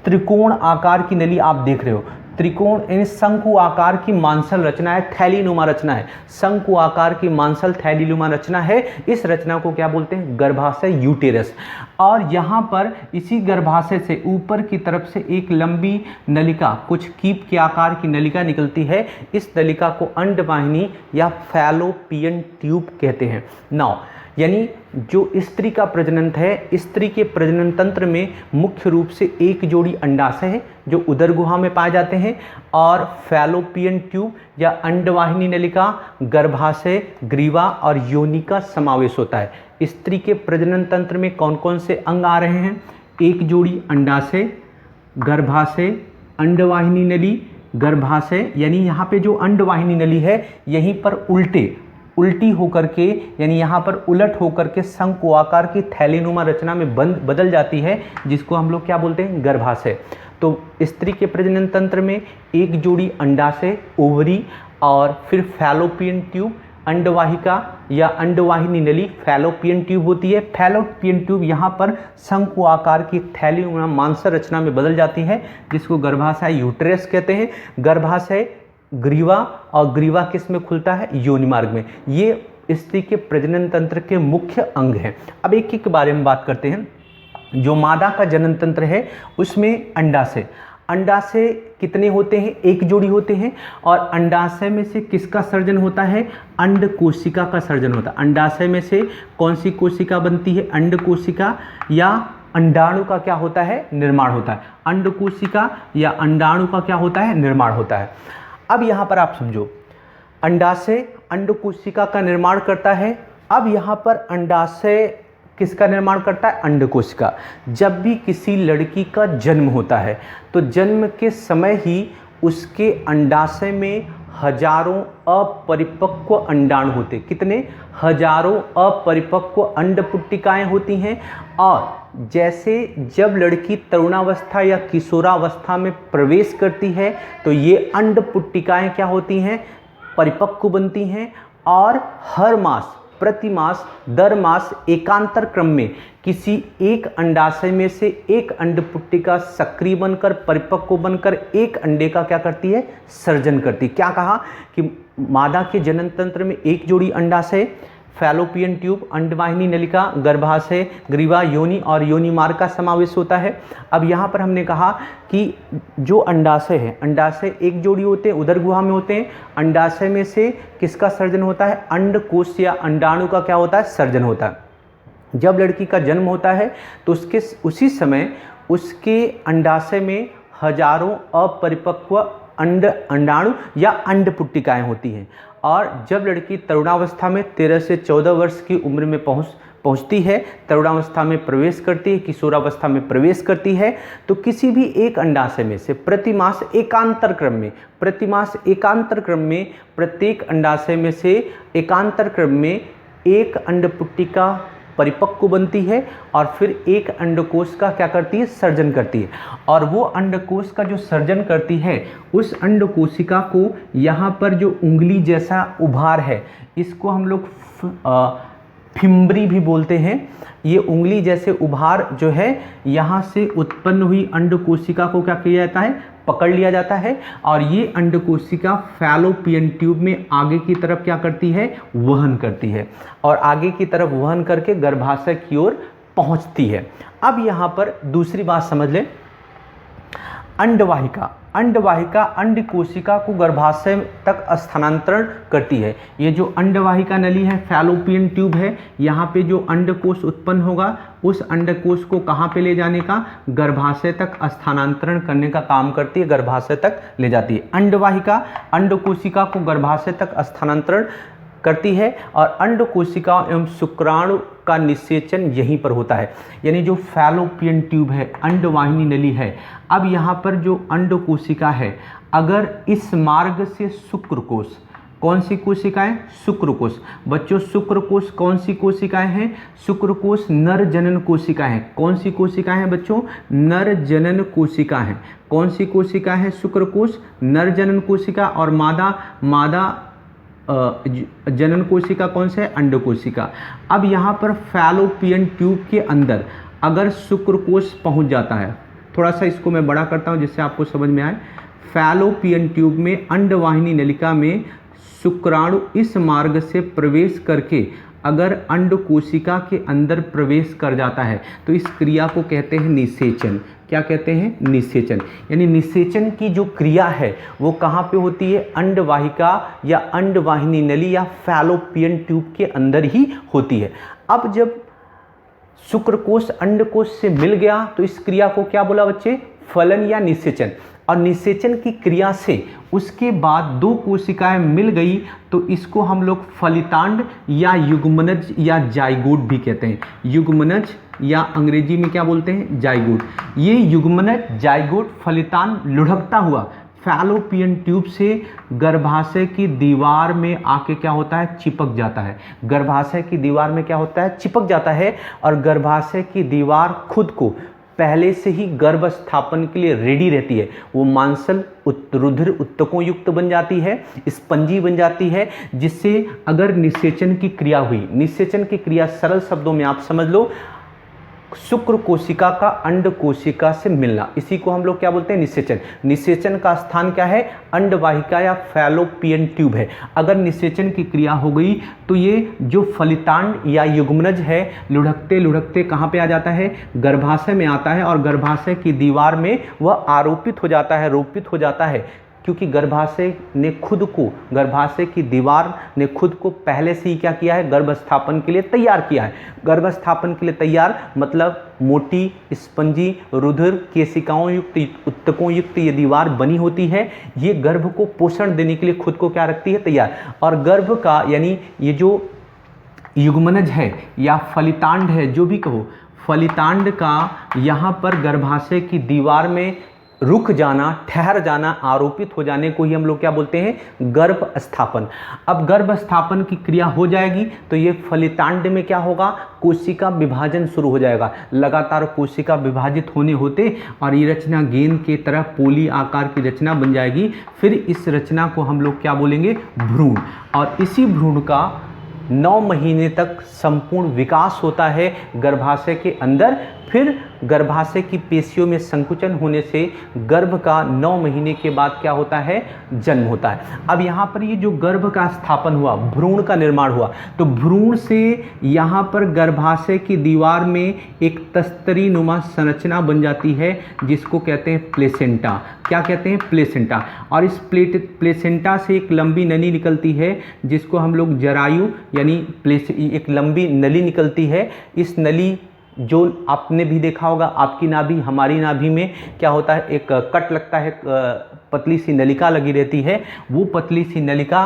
त्रिकोण आकार की नली आप देख रहे हो, त्रिकोण यानी शंकु आकार की मांसल रचना है, थैलीनुमा रचना है, शंकु आकार की मांसल थैलीनुमा रचना है। इस रचना को क्या बोलते हैं, गर्भाशय, यूटेरस। और यहाँ पर इसी गर्भाशय से ऊपर की तरफ से एक लंबी नलिका, कुछ कीप के आकार की नलिका निकलती है। इस नलिका को अंडवाहिनी या फैलोपियन ट्यूब कहते हैं। नाउ यानी जो स्त्री का प्रजनन है, स्त्री के प्रजनन तंत्र में मुख्य रूप से एक जोड़ी अंडाशय है जो उदर गुहा में पाए जाते हैं, और फैलोपियन ट्यूब या अंडवाहिनी नलिका, गर्भाशय, ग्रीवा और योनि का समावेश होता है। स्त्री के प्रजनन तंत्र में कौन कौन से अंग आ रहे हैं, एक जोड़ी अंडाशय, गर्भाशय, अंडवाहिनी नली, गर्भाशय। यानी यहाँ पे जो अंडवाहिनी नली है यहीं पर उल्टी होकर के, यानी यहाँ पर उलट होकर के शंकु आकार की थैलीनुमा रचना में बदल जाती है, जिसको हम लोग क्या बोलते हैं, गर्भाशय। तो स्त्री के प्रजनन तंत्र में एक जोड़ी अंडाशय, ओवरी, और फिर फैलोपियन ट्यूब, अंडवाहिका या अंडवाहिनी नली फैलोपियन ट्यूब होती है। फैलोपियन ट्यूब यहाँ पर शंकु आकार की थैलीनुमा मांसल रचना में बदल जाती है, जिसको गर्भाशय, यूट्रस कहते हैं। गर्भाशय, ग्रीवा, और ग्रीवा किस में खुलता है, योनि मार्ग में। ये स्त्री के प्रजनन तंत्र के मुख्य अंग हैं। अब एक एक के बारे में बात करते हैं। जो मादा का जनन तंत्र है उसमें अंडाशय कितने होते हैं, एक जोड़ी होते हैं, और अंडाशय में से किसका सर्जन होता है, अंड कोशिका का सर्जन होता है। अंडाशय में से कौन सी कोशिका बनती है, अंड कोशिका, या अंडाणु का क्या होता है, निर्माण होता है। अंड कोशिका या अंडाणु का क्या होता है, निर्माण होता है। अब यहाँ पर आप समझो, अंडाशय अंड कोशिका का निर्माण करता है। अब यहाँ पर अंडाशय किसका निर्माण करता है, अंड कोशिका। जब भी किसी लड़की का जन्म होता है तो जन्म के समय ही उसके अंडाशय में हजारों अपरिपक्व अंडाणु होते, कितने, हजारों अपरिपक्व अंडपुट्टिकाएं होती हैं। और जैसे जब लड़की तरुणावस्था या किशोरावस्था में प्रवेश करती है तो ये अंडपुट्टिकाएं क्या होती हैं, परिपक्व बनती हैं, और हर मास, प्रति मास, दर मास एकांतर क्रम में किसी एक अंडाशय में से एक अंडपुट्टिका सक्रिय बनकर, परिपक्व बनकर एक अंडे का क्या करती है, सर्जन करती। क्या कहा कि मादा के जनन तंत्र में एक जोड़ी अंडाशय, फैलोपियन ट्यूब, अंडवाहिनी नलिका, गर्भाशय, ग्रीवा, योनि और योनि मार्ग का समावेश होता है। अब यहाँ पर हमने कहा कि जो अंडाशय है, अंडाशय एक जोड़ी होते हैं, उदर गुहा में होते हैं। अंडाशय में से किसका सर्जन होता है? अंडकोश या अंडाणु का क्या होता है? सर्जन होता है। जब लड़की का जन्म होता है तो उसी समय उसके अंडाशय में हजारों अपरिपक्व अंडाणु या अंडपुट्टिकाएँ होती हैं। और जब लड़की तरुणावस्था में 13 से 14 वर्ष की उम्र में पहुंचती है, तरुणावस्था में प्रवेश करती है, किशोरावस्था में प्रवेश करती है, तो किसी भी एक अंडाशय में से प्रतिमास एकांतर क्रम में प्रत्येक अंडाशय में से एकांतर क्रम में एक अंडपुट्टिका परिपक्व बनती है और फिर एक अंडकोश का क्या करती है? सर्जन करती है। और वो अंडकोश का जो सर्जन करती है, उस अंडकोशिका को यहाँ पर जो उंगली जैसा उभार है, इसको हम लोग फिम्बरी भी बोलते हैं। ये उंगली जैसे उभार जो है, यहाँ से उत्पन्न हुई अंडकोशिका को क्या किया जाता है? पकड़ लिया जाता है। और ये अंडकोशिका फैलोपियन ट्यूब में आगे की तरफ क्या करती है? वहन करती है और आगे की तरफ वहन करके गर्भाशय की ओर पहुंचती है। अब यहाँ पर दूसरी बात समझ लें, अंडवाहिका अंडकोशिका को गर्भाशय तक स्थानांतरण करती है। ये जो अंडवाहिका नली है, फैलोपियन ट्यूब है, यहाँ पे जो अंडकोश उत्पन्न होगा, उस अंडकोश को कहाँ पे ले जाने का? गर्भाशय तक स्थानांतरण करने का काम करती है, गर्भाशय तक ले जाती है। अंडवाहिका अंडकोशिका को गर्भाशय तक स्थानांतरण करती है और अंडकोशिका एवं शुक्राणु का निषेचन यहीं पर होता है। यानी जो फैलोपियन ट्यूब है, अंडवाहिनी नली है, अब यहाँ पर जो अंडकोशिका है, अगर इस मार्ग से शुक्रकोश, कौन सी कोशिकाएं? शुक्रकोश। बच्चों शुक्रकोश कौन सी कोशिकाएं हैं? शुक्रकोश नर जनन कोशिका है। कौन सी कोशिकाएं हैं बच्चों? नर जनन कोशिका है। कौन सी कोशिका है? शुक्रकोश नर जनन कोशिका। और मादा जनन कोशिका कौन सा है? अंडकोशिका। अब यहाँ पर फैलोपियन ट्यूब के अंदर अगर शुक्रकोश पहुँच जाता है, थोड़ा सा इसको मैं बड़ा करता हूँ जिससे आपको समझ में आए। फैलोपियन ट्यूब में अंडवाहिनी नलिका में शुक्राणु इस मार्ग से प्रवेश करके अगर अंडकोशिका के अंदर प्रवेश कर जाता है तो इस क्रिया को कहते हैं निषेचन। क्या कहते हैं? निषेचन। यानी निषेचन की जो क्रिया है वो कहाँ पे होती है? अंडवाहिका या अंडवाहिनी नली या फैलोपियन ट्यूब के अंदर ही होती है। अब जब शुक्रकोश अंडकोश से मिल गया तो इस क्रिया को क्या बोला बच्चे? फलन या निषेचन। और निषेचन की क्रिया से उसके बाद दो कोशिकाएं मिल गई तो इसको हम लोग फलितांड या युग्मनज या जाइगोट भी कहते हैं। युग्मनज या अंग्रेजी में क्या बोलते हैं? जाइगोट। ये युग्मनज जाइगोट फलितांड लुढ़कता हुआ फैलोपियन ट्यूब से गर्भाशय की दीवार में आके क्या होता है? चिपक जाता है। गर्भाशय की दीवार में क्या होता है? चिपक जाता है। और गर्भाशय की दीवार खुद को पहले से ही गर्भ स्थापन के लिए रेडी रहती है। वो मांसल रुधिर उत्तकों युक्त बन जाती है, स्पंजी बन जाती है, जिससे अगर निषेचन की क्रिया हुई, निषेचन की क्रिया सरल शब्दों में आप समझ लो, शुक्र कोशिका का अंड कोशिका से मिलना, इसी को हम लोग क्या बोलते हैं? निषेचन। निषेचन का स्थान क्या है? अंडवाहिका या फैलोपियन ट्यूब है। अगर निषेचन की क्रिया हो गई तो ये जो फलितांड या युग्मनज है लुढ़कते लुढ़कते कहाँ पे आ जाता है? गर्भाशय में आता है और गर्भाशय की दीवार में वह आरोपित हो जाता है, रोपित हो जाता है, क्योंकि गर्भाशय की दीवार ने खुद को पहले से ही क्या किया है? गर्भ स्थापन के लिए तैयार किया है। गर्भ स्थापन के लिए तैयार मतलब मोटी स्पंजी रुधिर केशिकाओं युक्त उत्तकों युक्त ये दीवार बनी होती है। ये गर्भ को पोषण देने के लिए खुद को क्या रखती है? तैयार। और गर्भ का यानी ये जो युग्मनज है या फलितांड है, जो भी कहो, फलितांड का यहाँ पर गर्भाशय की दीवार में रुक जाना, ठहर जाना, आरोपित हो जाने को ही हम लोग क्या बोलते हैं? गर्भ स्थापन। अब गर्भ स्थापन की क्रिया हो जाएगी तो ये फलितांड में क्या होगा? कोशिका विभाजन शुरू हो जाएगा। लगातार कोशिका विभाजित होने होते और ये रचना गेंद के तरह पोली आकार की रचना बन जाएगी। फिर इस रचना को हम लोग क्या बोलेंगे? भ्रूण। और इसी भ्रूण का 9 महीने तक संपूर्ण विकास होता है गर्भाशय के अंदर। फिर गर्भाशय की पेशियों में संकुचन होने से गर्भ का 9 महीने के बाद क्या होता है, जन्म होता है। अब यहाँ पर ये जो गर्भ का स्थापन हुआ, भ्रूण का निर्माण हुआ, तो भ्रूण से यहाँ पर गर्भाशय की दीवार में एक तस्तरी नुमा संरचना बन जाती है जिसको कहते हैं प्लेसेंटा। क्या कहते हैं, प्लेसेंटा। और इस प्लेसेंटा से एक लंबी नली निकलती है जिसको हम लोग जरायु यानी एक लंबी नली निकलती है। इस नली जो आपने भी देखा होगा, आपकी नाभि हमारी नाभि में क्या होता है, एक कट लगता है, पतली सी नलिका लगी रहती है। वो पतली सी नलिका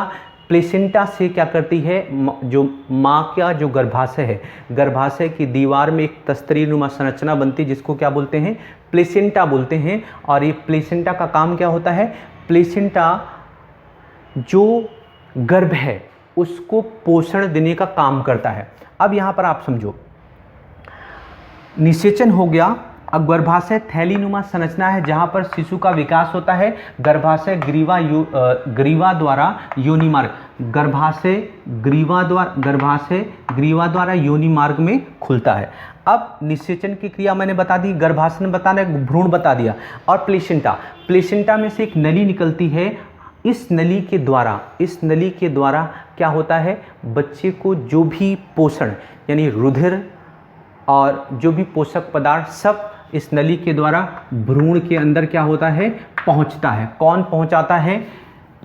प्लेसेंटा से क्या करती है, जो माँ का जो गर्भाशय है, गर्भाशय की दीवार में एक तस्तरी नुमा संरचना बनती है जिसको क्या बोलते हैं, प्लेसेंटा बोलते हैं। और ये प्लेसेंटा का काम क्या होता है, प्लेसेंटा जो गर्भ है उसको पोषण देने का काम करता है। अब यहाँ पर आप समझो, निषेचन हो गया। अब गर्भाशय थैलीनुमा संरचना है जहां पर शिशु का विकास होता है। गर्भाशय ग्रीवा द्वारा योनि मार्ग, गर्भाशय ग्रीवा द्वारा योनि मार्ग में खुलता है। अब निषेचन की क्रिया मैंने बता दी, गर्भाशय बताना, भ्रूण बता दिया। और प्लेसेंटा में से एक नली निकलती है। इस नली के द्वारा क्या होता है, बच्चे को जो भी पोषण यानी रुधिर और जो भी पोषक पदार्थ सब इस नली के द्वारा भ्रूण के अंदर क्या होता है, पहुंचता है। कौन पहुंचाता है,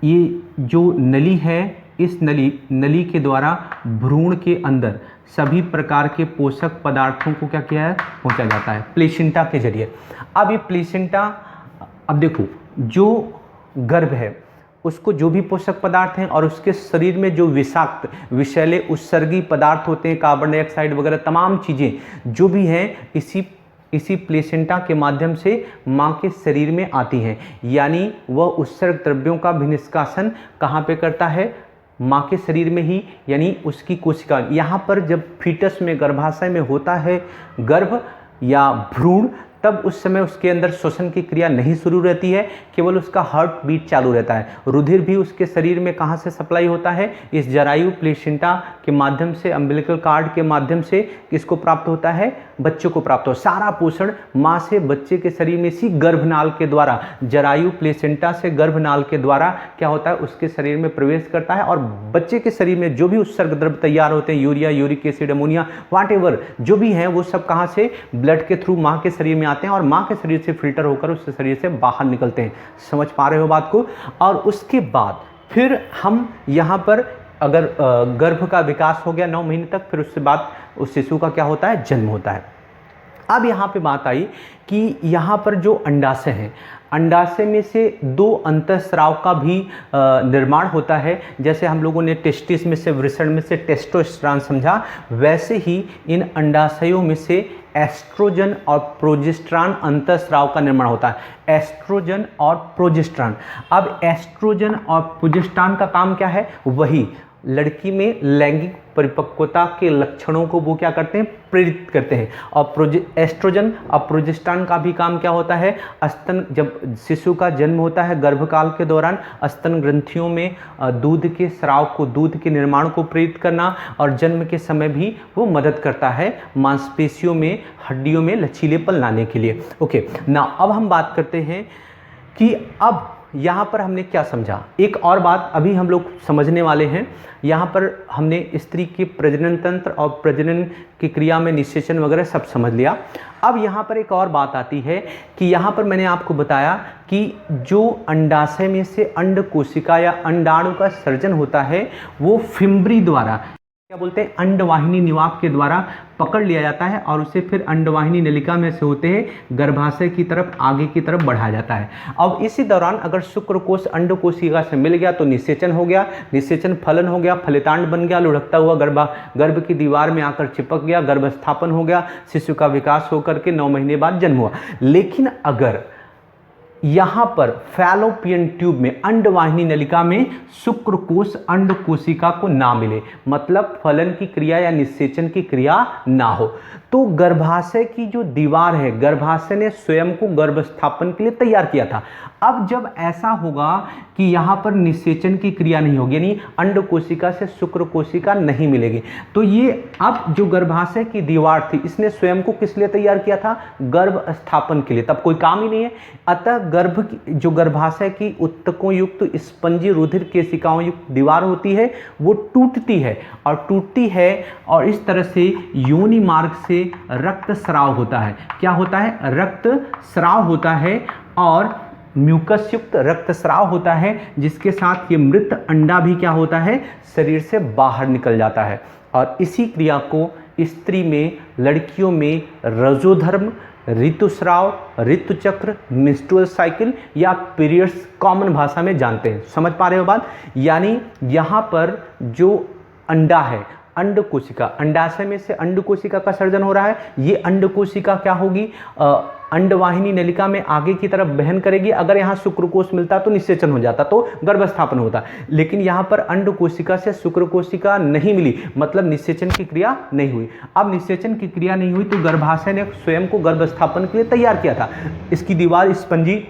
ये जो नली है, इस नली के द्वारा भ्रूण के अंदर सभी प्रकार के पोषक पदार्थों को क्या किया है, पहुंचा जाता है प्लेसेंटा के जरिए। अब ये प्लेसेंटा, अब देखो जो गर्भ है उसको जो भी पोषक पदार्थ हैं और उसके शरीर में जो विषाक्त विषैले उत्सर्गी पदार्थ होते हैं, कार्बन डाइऑक्साइड वगैरह तमाम चीज़ें जो भी हैं, इसी प्लेसेंटा के माध्यम से माँ के शरीर में आती हैं। यानी वह उत्सर्ग द्रव्यों का भी निष्कासन कहाँ पे करता है, माँ के शरीर में ही, यानी उसकी कोशिका। यहाँ पर जब फीटस में गर्भाशय में होता है गर्भ या भ्रूण, तब उस समय उसके अंदर श्वसन की क्रिया नहीं शुरू रहती है, केवल उसका हार्ट बीट चालू रहता है। रुधिर भी उसके शरीर में कहाँ से सप्लाई होता है, इस जरायु प्लेसेंटा के माध्यम से, अम्बिलिकल कार्ड के माध्यम से किसको प्राप्त होता है, बच्चों को प्राप्त हो। सारा पोषण माँ से बच्चे के शरीर में इसी गर्भनाल के द्वारा, जरायु प्लेसेंटा से गर्भनाल के द्वारा क्या होता है, उसके शरीर में प्रवेश करता है। और बच्चे के शरीर में जो भी उत्सर्ग द्रव्य तैयार होते हैं, urea, uric acid, ammonia, whatever जो भी हैं, वो सब कहाँ से, ब्लड के थ्रू माँ के शरीर में आते हैं और माँ के शरीर से फिल्टर होकर उसके शरीर से बाहर निकलते हैं। समझ पा रहे हो बात को। और उसके बाद फिर हम यहाँ पर अगर गर्भ का विकास हो गया 9 महीने तक, फिर उसके बाद उस शिशु का क्या होता है, जन्म होता है। अब यहाँ पे बात आई कि यहाँ पर जो अंडाशय है, अंडाशय में से 2 अंतःस्राव का भी निर्माण होता है। जैसे हम लोगों ने टेस्टिस में से, वृषण में से टेस्टोस्टेरोन समझा, वैसे ही इन अंडाशयों में से एस्ट्रोजन और प्रोजेस्टेरॉन अंतःस्राव का निर्माण होता है। एस्ट्रोजन और प्रोजेस्टेरॉन। अब एस्ट्रोजन और प्रोजेस्टेरॉन का काम क्या है, वही लड़की में लैंगिक परिपक्वता के लक्षणों को वो क्या करते हैं, प्रेरित करते हैं। और एस्ट्रोजन और प्रोजेस्टेरॉन का भी काम क्या होता है, स्तन, जब शिशु का जन्म होता है गर्भकाल के दौरान, स्तन ग्रंथियों में दूध के स्राव को, दूध के निर्माण को प्रेरित करना, और जन्म के समय भी वो मदद करता है मांसपेशियों में, हड्डियों में लचीलेपन लाने के लिए। ओके ना, अब हम बात करते हैं कि अब यहाँ पर हमने क्या समझा। एक और बात अभी हम लोग समझने वाले हैं। यहाँ पर हमने स्त्री के प्रजनन तंत्र और प्रजनन की क्रिया में निषेचन वगैरह सब समझ लिया। अब यहाँ पर एक और बात आती है कि यहाँ पर मैंने आपको बताया कि जो अंडाशय में से अंड कोशिका या अंडाणु का सर्जन होता है वो फिम्बरी द्वारा, क्या बोलते हैं, अंडवाहिनी निवाप के द्वारा पकड़ लिया जाता है और उसे फिर अंडवाहिनी नलिका में से होते हैं गर्भाशय की तरफ, आगे की तरफ बढ़ाया जाता है। अब इसी दौरान अगर शुक्रकोश अंडकोशिका से मिल गया तो निषेचन हो गया, निषेचन फलन हो गया, फलितांड बन गया, लुढ़कता हुआ गर्भ की दीवार में आकर चिपक गया, गर्भस्थापन हो गया, शिशु का विकास होकर के 9 महीने बाद जन्म हुआ। लेकिन अगर यहाँ पर फैलोपियन ट्यूब में अंडवाहिनी नलिका में शुक्रकोश अंड कोशिका को ना मिले, मतलब फलन की क्रिया या निषेचन की क्रिया ना हो, तो गर्भाशय की जो दीवार है, गर्भाशय ने स्वयं को गर्भस्थापन के लिए तैयार किया था। अब जब ऐसा होगा कि यहाँ पर निषेचन की क्रिया नहीं होगी, यानी अंड कोशिका से शुक्र कोशिका नहीं मिलेगी, तो ये अब जो गर्भाशय की दीवार थी इसने स्वयं को किस लिए तैयार किया था? गर्भ स्थापन के लिए, तब कोई काम ही नहीं है। अतः जो गर्भाशय की उत्तकों युक्त स्पंजी रुधिर केशिकाओं युक्त दीवार होती है वो टूटती है और इस तरह से योनि मार्ग से रक्त स्राव होता है। क्या होता है? रक्त स्राव होता है और म्यूकस युक्त रक्तस्राव होता है, जिसके साथ ये मृत अंडा भी क्या होता है? शरीर से बाहर निकल जाता है। और इसी क्रिया को स्त्री में, लड़कियों में रजोधर्म, ऋतुस्राव, ऋतुचक्र, मेंस्ट्रुअल साइकिल या पीरियड्स कॉमन भाषा में जानते हैं। समझ पा रहे हो बात? यानी यहाँ पर जो अंडा है, अंड कोशिका, अंडाशय में से अंड कोशिका का सर्जन हो रहा है। ये अंड कोशिका क्या होगी? अंडवाहिनी नलिका में आगे की तरफ बहन करेगी। अगर यहाँ शुक्रकोश मिलता तो निषेचन हो जाता, तो गर्भस्थापन होता, लेकिन यहाँ पर अंड कोशिका से शुक्र कोशिका नहीं मिली, मतलब निषेचन की क्रिया नहीं हुई। अब निषेचन की क्रिया नहीं हुई तो गर्भाशय ने स्वयं को गर्भस्थापन के लिए तैयार किया था। इसकी दीवार स्पंजी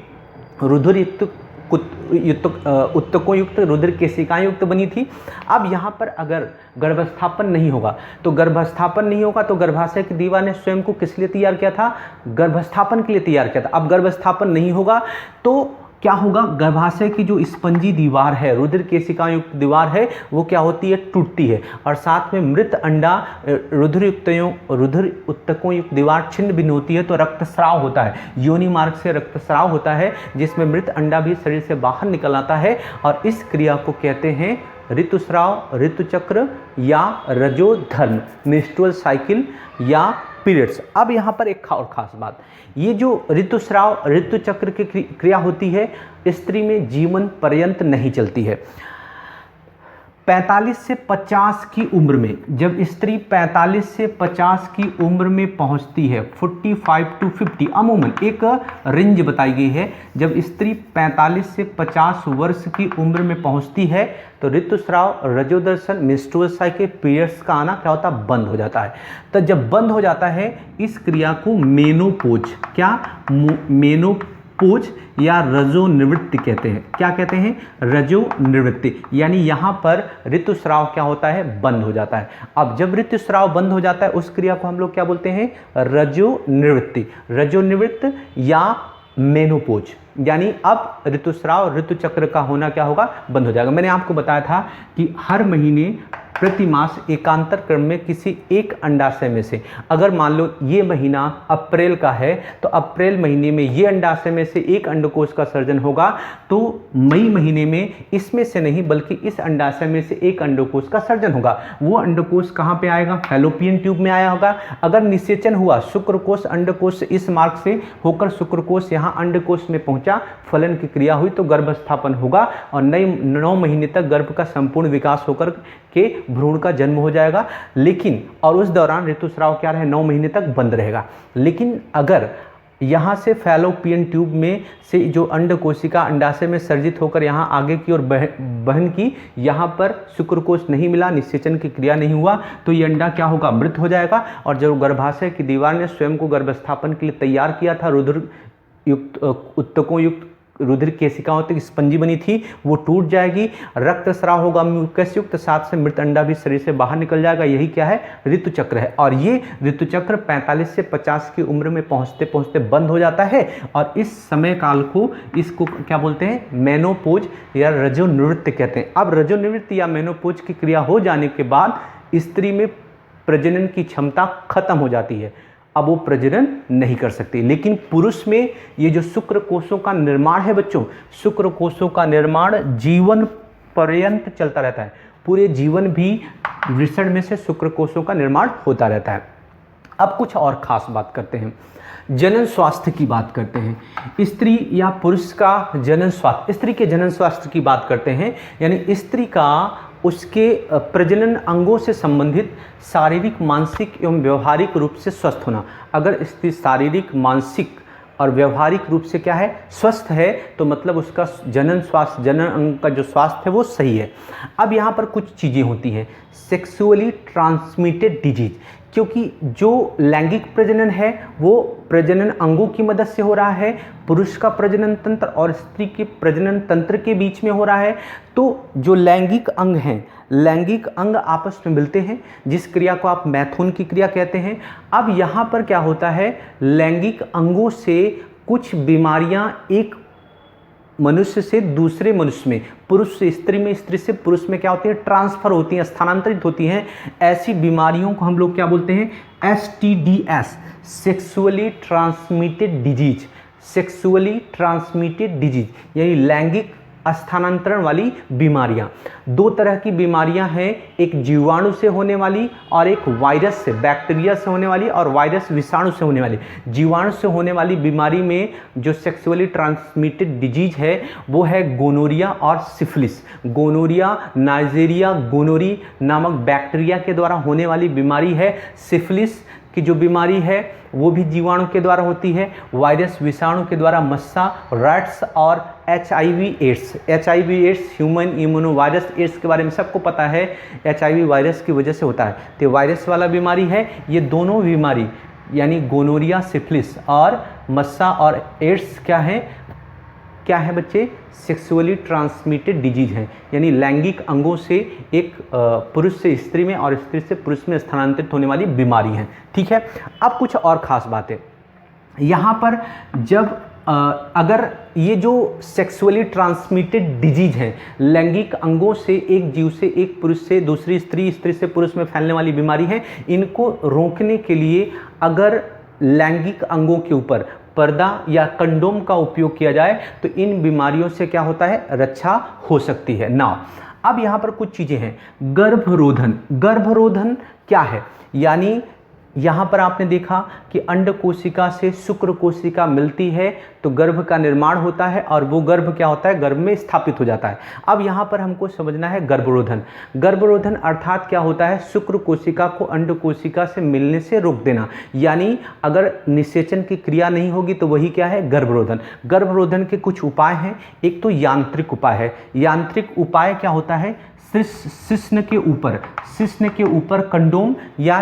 रुधिर युक्त उत्तकों युक्त रुधिर केशिकाएं युक्त बनी थी। अब यहाँ पर अगर गर्भस्थापन नहीं होगा तो गर्भाशय की दीवार ने स्वयं को किस लिए तैयार किया था? गर्भस्थापन के लिए तैयार किया था। अब गर्भस्थापन नहीं होगा तो क्या होगा? गर्भाशय की जो स्पंजी दीवार है, रुधिर केशिकाएं युक्त दीवार है, वो क्या होती है? टूटती है और साथ में मृत अंडा रुधिर उत्तकों युक्त दीवार छिन्न भिन्न होती है, तो रक्तस्राव होता है। योनि मार्ग से रक्तस्राव होता है जिसमें मृत अंडा भी शरीर से बाहर निकल आता है और इस क्रिया को कहते हैं ऋतुस्राव, ऋतुचक्र या रजोधर्म, मेंस्ट्रुअल साइकिल या पीरियड्स। अब यहाँ पर एक और खास बात, ये जो ऋतुस्राव, ऋतुचक्र की क्रिया होती है स्त्री में जीवन पर्यंत नहीं चलती है। 45 से 50 की उम्र में, जब स्त्री 45 से 50 की उम्र में पहुंचती है, 45 to 50 अमूमन एक रेंज बताई गई है, जब स्त्री 45 से 50 वर्ष की उम्र में पहुंचती है तो ऋतुस्राव, रजोदर्शन, मेंस्ट्रुअल साइकिल, पीरियड्स का आना क्या होता है? बंद हो जाता है। तो जब बंद हो जाता है इस क्रिया को मेनोपोज, क्या? मेनोपोज या रजो निवृत्ति कहते हैं। क्या कहते हैं? रजो निवृत्ति। यानी यहाँ पर ऋतुस्राव क्या होता है? बंद हो जाता है। अब जब ऋतुस्राव बंद हो जाता है उस क्रिया को हम लोग क्या बोलते हैं? रजो निवृत्ति, रजो निवृत्त या मेनोपोज। यानी अब ऋतुस्राव, ऋतुचक्र का होना क्या होगा? बंद हो जाएगा। मैंने आपको बताया था कि हर महीने प्रति मास एकांतर क्रम में किसी एक अंडाशय में से, अगर मान लो ये महीना अप्रैल का है तो अप्रैल महीने में ये अंडाशय में से एक अंडकोश का सर्जन होगा, तो मई महीने में इसमें से नहीं बल्कि इस अंडाशय में से एक अंडकोश का सर्जन होगा। वो अंडकोश कहाँ पे आएगा? फैलोपियन ट्यूब में आया होगा। अगर निषेचन हुआ, शुक्रकोश अंडकोश इस मार्ग से होकर शुक्रकोश यहाँ अंडकोश में पहुंचा, फलन की क्रिया हुई तो गर्भस्थापन होगा और 9 महीने तक गर्भ का संपूर्ण विकास होकर के भ्रूण का जन्म हो जाएगा। लेकिन और उस दौरान ऋतुस्राव क्या रहे? 9 महीने तक बंद रहेगा। लेकिन अगर यहाँ से फैलोपियन ट्यूब में से जो अंड कोशिका अंडाशय में सर्जित होकर यहाँ आगे की ओर बहन की, यहाँ पर शुक्रकोश नहीं मिला, निषेचन की क्रिया नहीं हुआ, तो ये अंडा क्या होगा? मृत हो जाएगा। और जो गर्भाशय की दीवार ने स्वयं को गर्भस्थापन के लिए तैयार किया था, रुधिर युक्त उत्तकों युक्त रुधिर केशिकाओं तक स्पंजी बनी थी, वो टूट जाएगी, रक्तस्राव होगा म्यूकस युक्त, साथ से मृत अंडा भी शरीर से बाहर निकल जाएगा। यही क्या है? ऋतुचक्र है। और ये ऋतुचक्र 45 से 50 की उम्र में पहुंचते पहुंचते बंद हो जाता है और इस समय काल को इसको क्या बोलते हैं? मेनोपोज या रजोनिवृत्ति कहते हैं। अब रजोनिवृत्ति या मेनोपोज की क्रिया हो जाने के बाद स्त्री में प्रजनन की क्षमता खत्म हो जाती है, अब वो प्रजनन नहीं कर सकती। लेकिन पुरुष में ये जो शुक्र कोशों का निर्माण है बच्चों, शुक्र कोशों का निर्माण जीवन पर्यंत चलता रहता है। पूरे जीवन भी वृषण में से शुक्र कोशों का निर्माण होता रहता है। अब कुछ और खास बात करते हैं, जनन स्वास्थ्य की बात करते हैं। स्त्री या पुरुष का जनन स्वास्थ्य, स्त्री के जनन स्वास्थ्य की बात करते हैं, यानी स्त्री का उसके प्रजनन अंगों से संबंधित शारीरिक, मानसिक एवं व्यवहारिक रूप से स्वस्थ होना। अगर स्त्री शारीरिक, मानसिक और व्यवहारिक रूप से क्या है, स्वस्थ है, तो मतलब उसका जनन स्वास्थ्य, जनन अंग का जो स्वास्थ्य है वो सही है। अब यहाँ पर कुछ चीज़ें होती हैं, सेक्सुअली ट्रांसमिटेड डिजीज, क्योंकि जो लैंगिक प्रजनन है वो प्रजनन अंगों की मदद से हो रहा है, पुरुष का प्रजनन तंत्र और स्त्री के प्रजनन तंत्र के बीच में हो रहा है, तो जो लैंगिक अंग हैं, लैंगिक अंग आपस में मिलते हैं, जिस क्रिया को आप मैथुन की क्रिया कहते हैं। अब यहाँ पर क्या होता है, लैंगिक अंगों से कुछ बीमारियाँ एक मनुष्य से दूसरे मनुष्य में, पुरुष से स्त्री में, स्त्री से पुरुष में क्या होती है, ट्रांसफर होती हैं, स्थानांतरित होती हैं। ऐसी बीमारियों को हम लोग क्या बोलते हैं, STDs, sexually transmitted disease, sexually transmitted disease, यानी लैंगिक स्थानांतरण वाली बीमारियां। दो तरह की बीमारियां हैं, एक जीवाणु से होने वाली और एक वायरस से, बैक्टीरिया से होने वाली और वायरस विषाणु से होने वाली। जीवाणु से होने वाली बीमारी में जो सेक्सुअली ट्रांसमिटेड डिजीज है वो है गोनोरिया और सिफिलिस। गोनोरिया नाइजेरिया गोनोरी नामक बैक्टीरिया के द्वारा होने वाली बीमारी है। सिफिलिस की जो बीमारी है वो भी जीवाणु के द्वारा होती है, वायरस विषाणु के द्वारा मस्सा, रैट्स और HIV AIDS. HIV AIDS human immuno virus AIDS के बारे में सबको पता है, HIV वायरस की वजह से होता है, तो वायरस वाला बीमारी है। ये दोनों बीमारी यानी गोनोरिया, सिफिलिस और मस्सा और एड्स क्या है बच्चे, सेक्सुअली ट्रांसमिटेड डिजीज हैं, यानी लैंगिक अंगों से एक पुरुष से स्त्री में और स्त्री से पुरुष में स्थानांतरित होने वाली बीमारी हैं। ठीक है, अब कुछ और ख़ास बातें यहाँ पर, जब अगर ये जो सेक्सुअली ट्रांसमिटेड डिजीज हैं, लैंगिक अंगों से एक जीव से, एक पुरुष से दूसरी स्त्री, स्त्री से पुरुष में फैलने वाली बीमारी है, इनको रोकने के लिए अगर लैंगिक अंगों के ऊपर पर्दा या कंडोम का उपयोग किया जाए तो इन बीमारियों से क्या होता है, रक्षा हो सकती है ना। अब यहाँ पर कुछ चीज़ें हैं, गर्भरोधन। गर्भरोधन क्या है, यानी यहाँ पर आपने देखा कि अंड कोशिका से शुक्र कोशिका मिलती है तो गर्भ का निर्माण होता है और वो गर्भ क्या होता है, गर्भ में स्थापित हो जाता है। अब यहाँ पर हमको समझना है गर्भरोधन। गर्भरोधन अर्थात क्या होता है, शुक्र कोशिका को अंड कोशिका से मिलने से रोक देना, यानी अगर निषेचन की क्रिया नहीं होगी तो वही क्या है, गर्भरोधन। गर्भरोधन के कुछ उपाय हैं, एक तो यांत्रिक उपाय है। यांत्रिक उपाय क्या होता है, शिश्न के ऊपर कंडोम या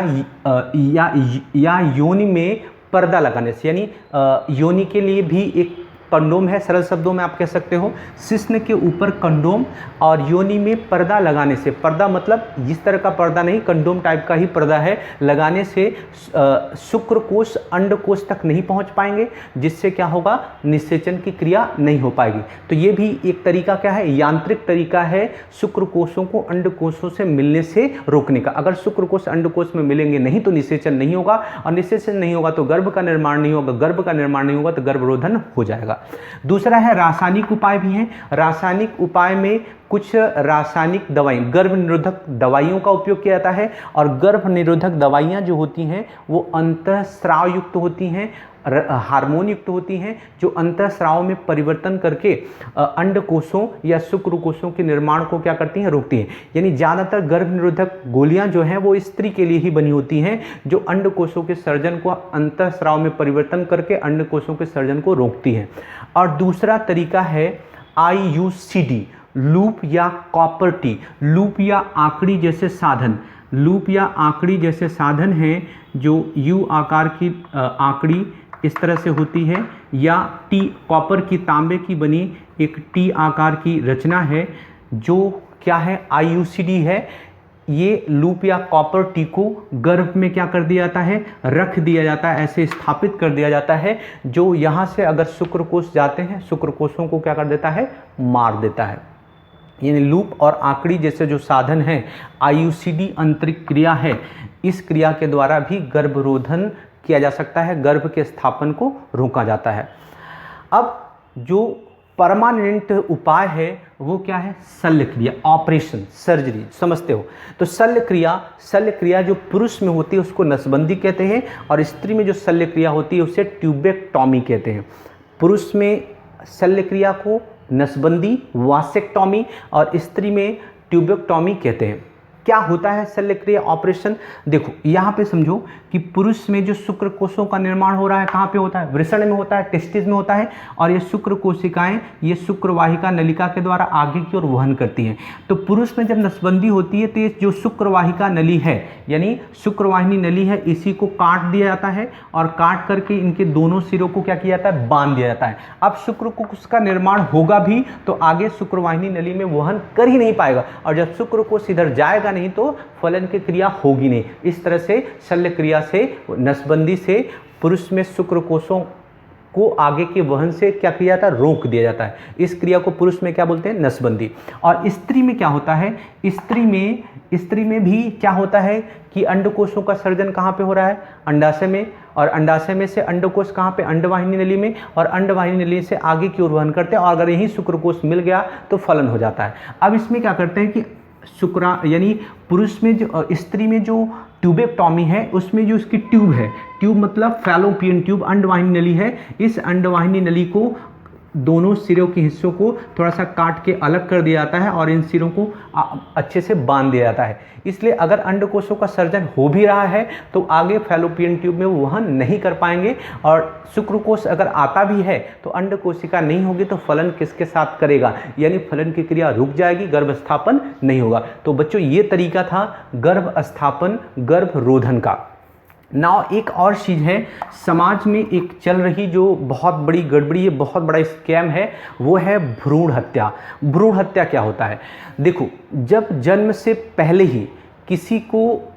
योनि में पर्दा लगाने से, यानी योनि के लिए भी एक कंडोम है, सरल शब्दों में आप कह सकते हो, शिश्न के ऊपर कंडोम और योनि में पर्दा लगाने से, पर्दा मतलब इस तरह का पर्दा नहीं, कंडोम टाइप का ही पर्दा है, लगाने से शुक्रकोश अंडकोश तक नहीं पहुंच पाएंगे, जिससे क्या होगा, निषेचन की क्रिया नहीं हो पाएगी। तो ये भी एक तरीका क्या है, यांत्रिक तरीका है शुक्रकोशों को अंडकोशों से मिलने से रोकने का। अगर शुक्रकोश अंडकोश में मिलेंगे नहीं तो निषेचन नहीं होगा, और निषेचन नहीं होगा तो गर्भ का निर्माण नहीं होगा, गर्भ का निर्माण नहीं होगा तो गर्भरोधन हो जाएगा। दूसरा है रासायनिक उपाय भी हैं। रासायनिक उपाय में कुछ रासायनिक दवाई, गर्भ निरोधक दवाइयों का उपयोग किया जाता है, और गर्भ निरोधक दवाइयाँ जो होती हैं वो अंतःस्राव युक्त होती हैं, हार्मोन युक्त होती हैं, जो अंतःस्राव में परिवर्तन करके अंडकोशों या शुक्रकोशों के निर्माण को क्या करती हैं, रोकती हैं। यानी ज़्यादातर गर्भ निरोधक गोलियां जो हैं वो स्त्री के लिए ही बनी होती हैं, जो अंडकोशों के सर्जन को अंतःस्राव में परिवर्तन करके अंडकोशों के सर्जन को रोकती हैं। और दूसरा तरीका है IUCD, लूप या कॉपर टी। लूप या आंकड़ी जैसे साधन, लूप या आंकड़ी जैसे साधन हैं, जो U आकार की आंकड़ी इस तरह से होती है, या टी, कॉपर की, तांबे की बनी एक टी आकार की रचना है, जो क्या है, IUCD है। ये लूप या कॉपर टी को गर्भ में क्या कर दिया जाता है, रख दिया जाता है, ऐसे स्थापित कर दिया जाता है, जो यहाँ से अगर शुक्रकोश जाते हैं, शुक्रकोशों को क्या कर देता है, मार देता है। यानी लूप और आंकड़ी जैसे जो साधन हैं, IUCD अंतरिक क्रिया है, इस क्रिया के द्वारा भी गर्भरोधन किया जा सकता है, गर्भ के स्थापन को रोका जाता है। अब जो परमानेंट उपाय है वो क्या है, शल्य क्रिया, ऑपरेशन, सर्जरी, समझते हो। तो शल्य क्रिया जो पुरुष में होती है उसको नसबंदी कहते हैं, और स्त्री में जो शल्य क्रिया होती है उसे ट्यूबेक्टॉमी कहते हैं। पुरुष में शल्य क्रिया को नसबंदी, वासेक्टॉमी, और स्त्री में ट्यूबेक्टॉमी कहते हैं। क्या होता है शल्य क्रिया ऑपरेशन? देखो यहाँ पे समझो कि पुरुष में जो शुक्र कोशों का निर्माण हो रहा है कहाँ पे होता है? वृषण में होता है, टेस्टिस में होता है। और ये शुक्र कोशिकाएं ये शुक्रवाहिका नलिका के द्वारा आगे की ओर वहन करती हैं। तो पुरुष में जब नसबंदी होती है तो ये जो शुक्रवाहिका नली है यानी शुक्रवाहिनी नली है, इसी को काट दिया जाता है और काट करके इनके दोनों सिरों को क्या किया जाता है? बांध दिया जाता है। अब शुक्र कोश का निर्माण होगा भी तो आगे शुक्रवाहिनी नली में वहन कर ही नहीं पाएगा, और जब शुक्र कोश इधर जाएगा नहीं तो फलन की क्रिया होगी नहीं। इस तरह से शल्य क्रिया से, नसबंदी से पुरुष में शुक्र कोशों को आगे के वहन से क्या किया जाता है? रोक दिया जाता है। इस क्रिया को पुरुष में क्या बोलते हैं? नसबंदी। और स्त्री में क्या होता है? स्त्री में भी क्या होता है कि अंडकोशों का सर्जन कहाँ पे हो रहा है? अंडाशय में। और अंडाशय में से अंडकोश कहाँ पे? अंडवाहिनी नली में। और अंडवाहिनी नली से आगे की ओर वहन करते हैं, और अगर यही शुक्रकोश मिल गया तो फलन हो जाता है। अब इसमें क्या करते हैं कि यानी पुरुष में जो, स्त्री में जो ट्यूबेक्टॉमी है उसमें जो उसकी ट्यूब है, ट्यूब मतलब फैलोपियन ट्यूब, अंडवाहिनी नली है, इस अंडवाहिनी नली को दोनों सिरों के हिस्सों को थोड़ा सा काट के अलग कर दिया जाता है और इन सिरों को अच्छे से बांध दिया जाता है। इसलिए अगर अंडकोशों का सर्जन हो भी रहा है तो आगे फैलोपियन ट्यूब में वो वहन नहीं कर पाएंगे, और शुक्रकोश अगर आता भी है तो अंडकोशिका नहीं होगी तो फलन किसके साथ करेगा? यानी फलन की क्रिया रुक जाएगी, गर्भ स्थापन नहीं होगा। तो बच्चों ये तरीका था गर्भ स्थापन, गर्भ रोधन का। नाउ एक और चीज़ है, समाज में एक चल रही जो बहुत बड़ी गड़बड़ी है, बहुत बड़ा स्कैम है, वो है भ्रूण हत्या। भ्रूण हत्या क्या होता है? देखो, जब जन्म से पहले ही किसी को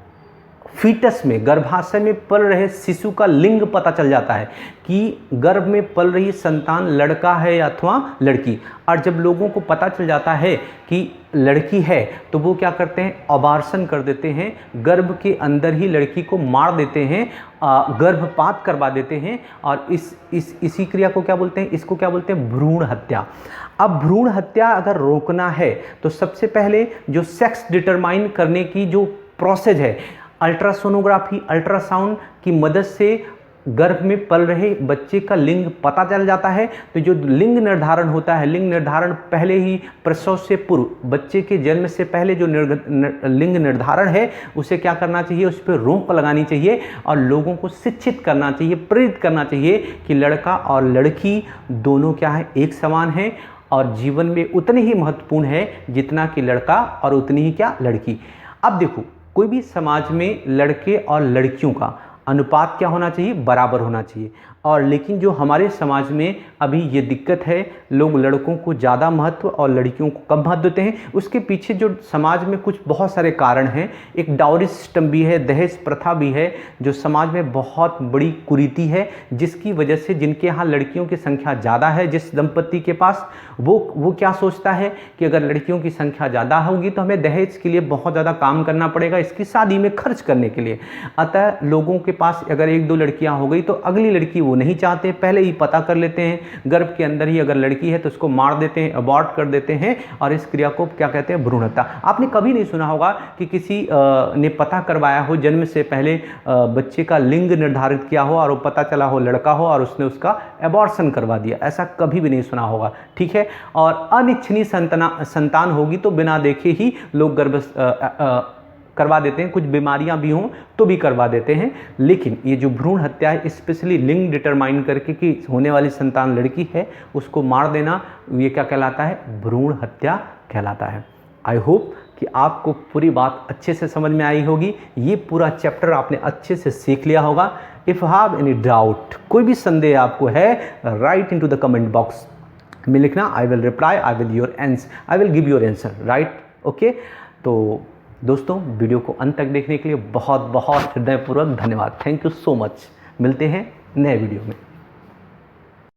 फीटस में, गर्भाशय में पल रहे शिशु का लिंग पता चल जाता है कि गर्भ में पल रही संतान लड़का है अथवा लड़की, और जब लोगों को पता चल जाता है कि लड़की है तो वो क्या करते हैं? अबार्शन कर देते हैं, गर्भ के अंदर ही लड़की को मार देते हैं, गर्भपात करवा देते हैं, और इसी क्रिया को क्या बोलते हैं? इसको क्या बोलते हैं? भ्रूण हत्या। अब भ्रूण हत्या अगर रोकना है तो सबसे पहले जो सेक्स डिटरमाइन करने की जो प्रोसेस है, अल्ट्रासोनोग्राफी, अल्ट्रासाउंड की मदद से गर्भ में पल रहे बच्चे का लिंग पता चल जाता है। तो जो लिंग निर्धारण होता है, लिंग निर्धारण पहले ही प्रसव से पूर्व, बच्चे के जन्म से पहले जो लिंग निर्धारण है उसे क्या करना चाहिए? उस पर रोक लगानी चाहिए और लोगों को शिक्षित करना चाहिए, प्रेरित करना चाहिए कि लड़का और लड़की दोनों क्या है? एक समान है और जीवन में उतने ही महत्वपूर्ण है जितना कि लड़का और उतनी ही क्या? लड़की। अब देखो, कोई भी समाज में लड़के और लड़कियों का अनुपात क्या होना चाहिए? बराबर होना चाहिए। और लेकिन जो हमारे समाज में अभी ये दिक्कत है, लोग लड़कों को ज़्यादा महत्व और लड़कियों को कम महत्व देते हैं। उसके पीछे जो समाज में कुछ बहुत सारे कारण हैं। एक डाउरी सिस्टम भी है, दहेज प्रथा भी है, जो समाज में बहुत बड़ी कुरीति है, जिसकी वजह से जिनके यहाँ लड़कियों की संख्या ज़्यादा है, जिस दंपति के पास, वो क्या सोचता है कि अगर लड़कियों की संख्या ज़्यादा होगी तो हमें दहेज के लिए बहुत ज़्यादा काम करना पड़ेगा, इसकी शादी में खर्च करने के लिए। अतः लोगों के पास अगर एक दो लड़कियाँ हो गई तो अगली लड़की वो नहीं चाहते, पहले ही पता कर लेते हैं, गर्भ के अंदर ही अगर लड़की है तो उसको मार देते हैं, अबॉर्ट कर देते हैं, और इस क्रिया को क्या कहते हैं? भ्रूण हत्या। आपने कभी नहीं सुना होगा कि किसी ने पता करवाया हो जन्म से पहले, बच्चे का लिंग निर्धारित किया हो और वो पता चला हो लड़का हो और उसने उसका एबॉर्शन करवा दिया, ऐसा कभी भी नहीं सुना होगा, ठीक है। और अनिच्छनीय संतान होगी तो बिना देखे ही लोग गर्भ करवा देते हैं, कुछ बीमारियां भी हों तो भी करवा देते हैं। लेकिन ये जो भ्रूण हत्या है, स्पेशली लिंग डिटरमाइन करके कि होने वाली संतान लड़की है, उसको मार देना, ये क्या कहलाता है? भ्रूण हत्या कहलाता है। आई होप कि आपको पूरी बात अच्छे से समझ में आई होगी। ये पूरा चैप्टर आपने अच्छे से सीख लिया होगा। इफ़ हैव एनी डाउट, कोई भी संदेह आपको है, right into the comment box में लिखना। I will reply, I will give your answer, right? Okay. तो दोस्तों, वीडियो को अंत तक देखने के लिए बहुत बहुत हृदयपूर्वक धन्यवाद। Thank you so much. मिलते हैं नए वीडियो में।